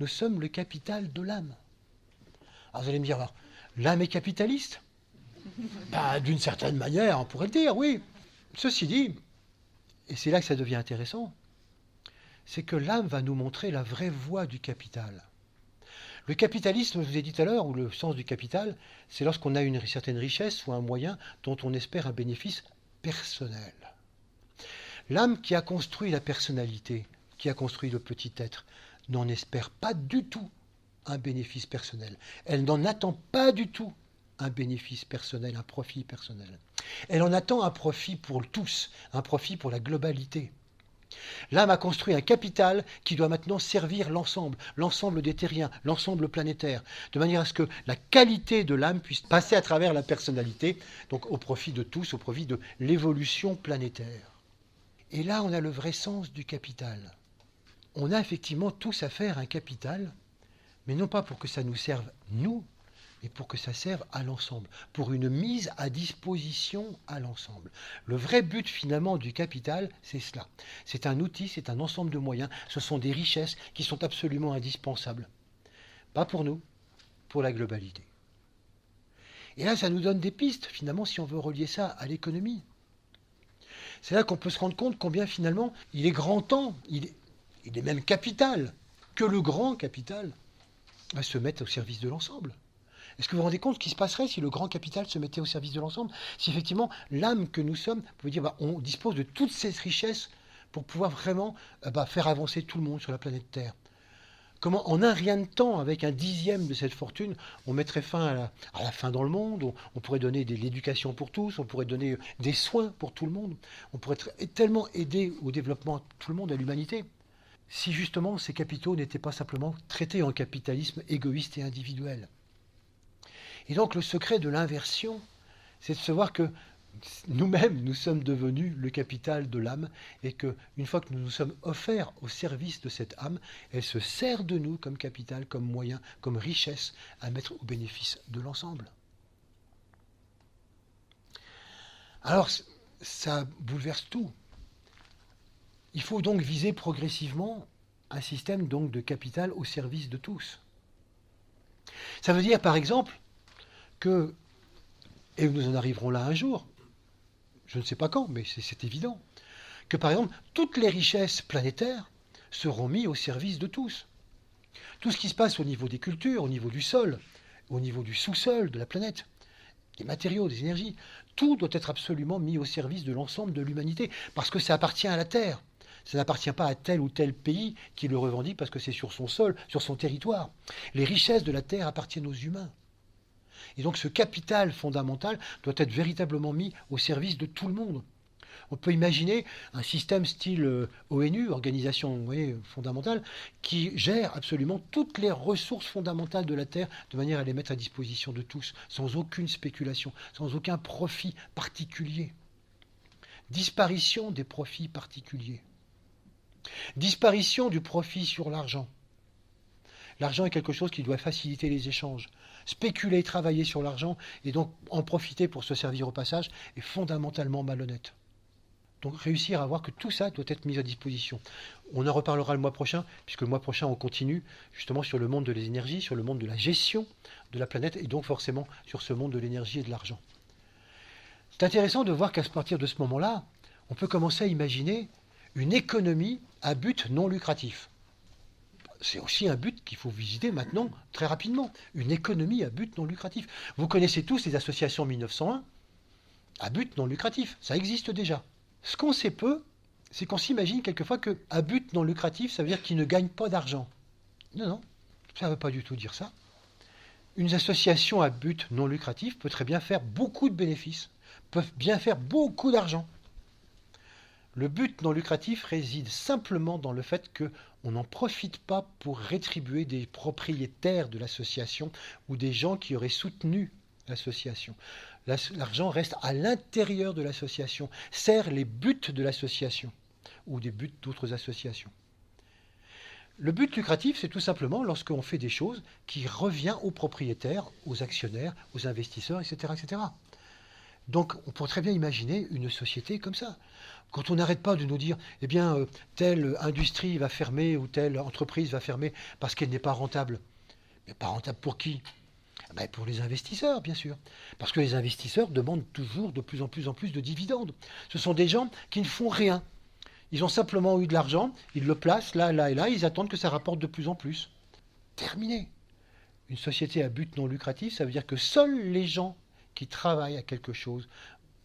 Nous sommes le capital de l'âme. Alors vous allez me dire, alors, l'âme est capitaliste? Ben, d'une certaine manière, on pourrait le dire, oui. Ceci dit, et c'est là que ça devient intéressant, c'est que l'âme va nous montrer la vraie voie du capital. Le capitalisme, je vous ai dit tout à l'heure, ou le sens du capital, c'est lorsqu'on a une certaine richesse ou un moyen dont on espère un bénéfice personnel. L'âme qui a construit la personnalité, qui a construit le petit être, n'en espère pas du tout un bénéfice personnel. Elle n'en attend pas du tout un bénéfice personnel, un profit personnel. Elle en attend un profit pour tous, un profit pour la globalité. L'âme a construit un capital qui doit maintenant servir l'ensemble des terriens, l'ensemble planétaire, de manière à ce que la qualité de l'âme puisse passer à travers la personnalité, donc au profit de tous, au profit de l'évolution planétaire. Et là, on a le vrai sens du capital. On a effectivement tous à faire un capital, mais non pas pour que ça nous serve, nous, mais pour que ça serve à l'ensemble, pour une mise à disposition à l'ensemble. Le vrai but finalement du capital, c'est cela. C'est un outil, c'est un ensemble de moyens, ce sont des richesses qui sont absolument indispensables. Pas pour nous, pour la globalité. Et là, ça nous donne des pistes, finalement, si on veut relier ça à l'économie. C'est là qu'on peut se rendre compte combien finalement il est grand temps, il est même capital, que le grand capital va se mettre au service de l'ensemble. Est-ce que vous vous rendez compte ce qui se passerait si le grand capital se mettait au service de l'ensemble? Si effectivement l'âme que nous sommes, vous pouvez dire, on dispose de toutes ces richesses pour pouvoir vraiment faire avancer tout le monde sur la planète Terre. Comment, en un rien de temps, avec un dixième de cette fortune, on mettrait fin à la faim dans le monde, on pourrait donner de l'éducation pour tous, on pourrait donner des soins pour tout le monde, on pourrait tellement aider au développement de tout le monde, à l'humanité. Si justement ces capitaux n'étaient pas simplement traités en capitalisme égoïste et individuel. Et donc le secret de l'inversion, c'est de se voir que nous-mêmes, nous sommes devenus le capital de l'âme et qu'une fois que nous nous sommes offerts au service de cette âme, elle se sert de nous comme capital, comme moyen, comme richesse à mettre au bénéfice de l'ensemble. Alors, ça bouleverse tout. Il faut donc viser progressivement un système donc de capital au service de tous. Ça veut dire, par exemple, que et nous en arriverons là un jour, je ne sais pas quand, mais c'est évident, que par exemple, toutes les richesses planétaires seront mises au service de tous. Tout ce qui se passe au niveau des cultures, au niveau du sol, au niveau du sous-sol de la planète, des matériaux, des énergies, tout doit être absolument mis au service de l'ensemble de l'humanité, parce que ça appartient à la Terre. Ça n'appartient pas à tel ou tel pays qui le revendique parce que c'est sur son sol, sur son territoire. Les richesses de la Terre appartiennent aux humains. Et donc ce capital fondamental doit être véritablement mis au service de tout le monde. On peut imaginer un système style ONU, Organisation fondamentale, qui gère absolument toutes les ressources fondamentales de la Terre de manière à les mettre à disposition de tous, sans aucune spéculation, sans aucun profit particulier. Disparition des profits particuliers. Disparition du profit sur l'argent. L'argent est quelque chose qui doit faciliter les échanges. Spéculer, travailler sur l'argent et donc en profiter pour se servir au passage est fondamentalement malhonnête. Donc réussir à voir que tout ça doit être mis à disposition. On en reparlera le mois prochain, puisque le mois prochain on continue justement sur le monde de l'énergie, sur le monde de la gestion de la planète et donc forcément sur ce monde de l'énergie et de l'argent. C'est intéressant de voir qu'à partir de ce moment-là, on peut commencer à imaginer une économie à but non lucratif. C'est aussi un but qu'il faut visiter maintenant très rapidement. Une économie à but non lucratif. Vous connaissez tous les associations 1901 à but non lucratif. Ça existe déjà. Ce qu'on sait peu, c'est qu'on s'imagine quelquefois qu'à but non lucratif, ça veut dire qu'ils ne gagnent pas d'argent. Non, non, ça ne veut pas du tout dire ça. Une association à but non lucratif peut très bien faire beaucoup de bénéfices, peut bien faire beaucoup d'argent. Le but non lucratif réside simplement dans le fait qu'on n'en profite pas pour rétribuer des propriétaires de l'association ou des gens qui auraient soutenu l'association. L'argent reste à l'intérieur de l'association, sert les buts de l'association ou des buts d'autres associations. Le but lucratif, c'est tout simplement lorsqu'on fait des choses qui reviennent aux propriétaires, aux actionnaires, aux investisseurs, etc., etc. Donc, on pourrait très bien imaginer une société comme ça. Quand on n'arrête pas de nous dire, eh bien, telle industrie va fermer ou telle entreprise va fermer parce qu'elle n'est pas rentable. Mais pas rentable pour qui ? Ben pour les investisseurs, bien sûr. Parce que les investisseurs demandent toujours de plus en plus de dividendes. Ce sont des gens qui ne font rien. Ils ont simplement eu de l'argent, ils le placent là, là et là, ils attendent que ça rapporte de plus en plus. Terminé. Une société à but non lucratif, ça veut dire que seuls les gens qui travaillent à quelque chose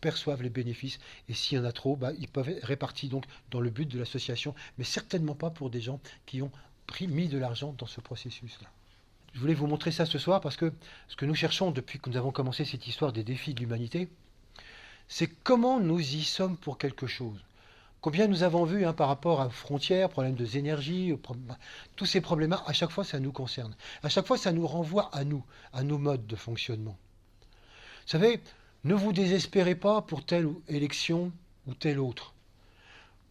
perçoivent les bénéfices. Et s'il y en a trop, ils peuvent être répartis donc dans le but de l'association, mais certainement pas pour des gens qui ont mis de l'argent dans ce processus-là. Je voulais vous montrer ça ce soir parce que ce que nous cherchons depuis que nous avons commencé cette histoire des défis de l'humanité, c'est comment nous y sommes pour quelque chose. Combien nous avons vu par rapport à frontières, problèmes de énergie, tous ces problèmes-là, à chaque fois ça nous concerne. À chaque fois ça nous renvoie à nous, à nos modes de fonctionnement. Vous savez, ne vous désespérez pas pour telle élection ou telle autre.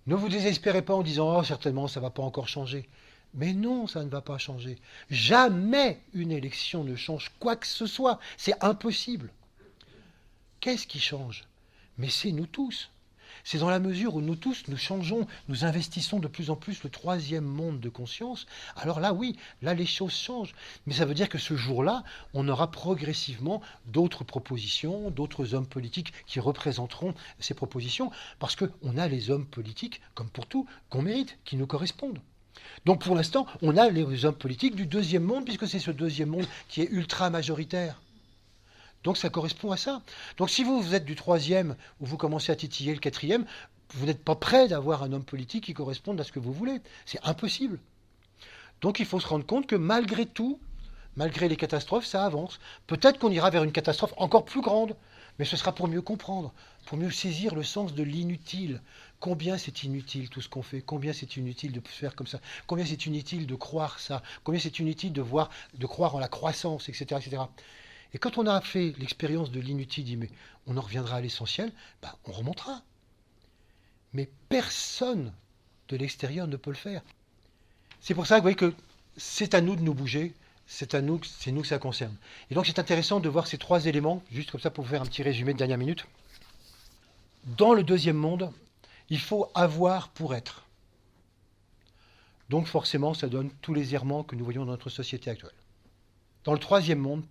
Ne vous désespérez pas en disant « Oh, certainement, ça ne va pas encore changer ». Mais non, ça ne va pas changer. Jamais une élection ne change quoi que ce soit. C'est impossible. Qu'est-ce qui change? Mais c'est nous tous. C'est dans la mesure où nous tous, nous changeons, nous investissons de plus en plus le troisième monde de conscience. Alors là, oui, là, les choses changent. Mais ça veut dire que ce jour-là, on aura progressivement d'autres propositions, d'autres hommes politiques qui représenteront ces propositions, parce qu'on a les hommes politiques, comme pour tout, qu'on mérite, qui nous correspondent. Donc pour l'instant, on a les hommes politiques du deuxième monde, puisque c'est ce deuxième monde qui est ultra majoritaire. Donc ça correspond à ça. Donc si vous êtes du troisième, ou vous commencez à titiller le quatrième, vous n'êtes pas prêt d'avoir un homme politique qui corresponde à ce que vous voulez. C'est impossible. Donc il faut se rendre compte que malgré tout, malgré les catastrophes, ça avance. Peut-être qu'on ira vers une catastrophe encore plus grande, mais ce sera pour mieux comprendre, pour mieux saisir le sens de l'inutile. Combien c'est inutile tout ce qu'on fait, combien c'est inutile de faire comme ça, combien c'est inutile de croire ça, combien c'est inutile de croire en la croissance, etc., etc. Et quand on a fait l'expérience de l'inutile, dit mais on en reviendra à l'essentiel, on remontera. Mais personne de l'extérieur ne peut le faire. C'est pour ça que vous voyez que c'est à nous de nous bouger, c'est nous que ça concerne. Et donc c'est intéressant de voir ces trois éléments, juste comme ça pour vous faire un petit résumé de dernière minute. Dans le deuxième monde, il faut avoir pour être. Donc forcément, ça donne tous les errements que nous voyons dans notre société actuelle. Dans le troisième monde,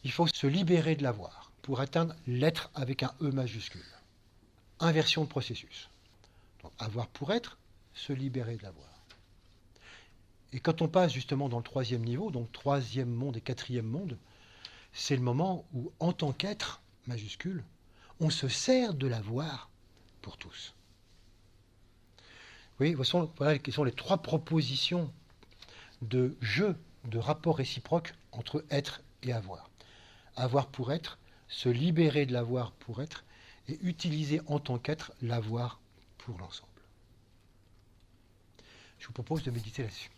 il faut se libérer de l'avoir. pour atteindre l'être avec un E majuscule. Inversion de processus. Donc, avoir pour être, se libérer de l'avoir. Et quand on passe justement dans le troisième niveau, donc troisième monde et quatrième monde, c'est le moment où, en tant qu'être majuscule, on se sert de l'avoir pour tous. Vous voyez, voilà quelles sont les trois propositions de jeu, de rapport réciproque entre être et avoir. Avoir pour être, se libérer de l'avoir pour être, et utiliser en tant qu'être l'avoir pour l'ensemble. Je vous propose de méditer là-dessus.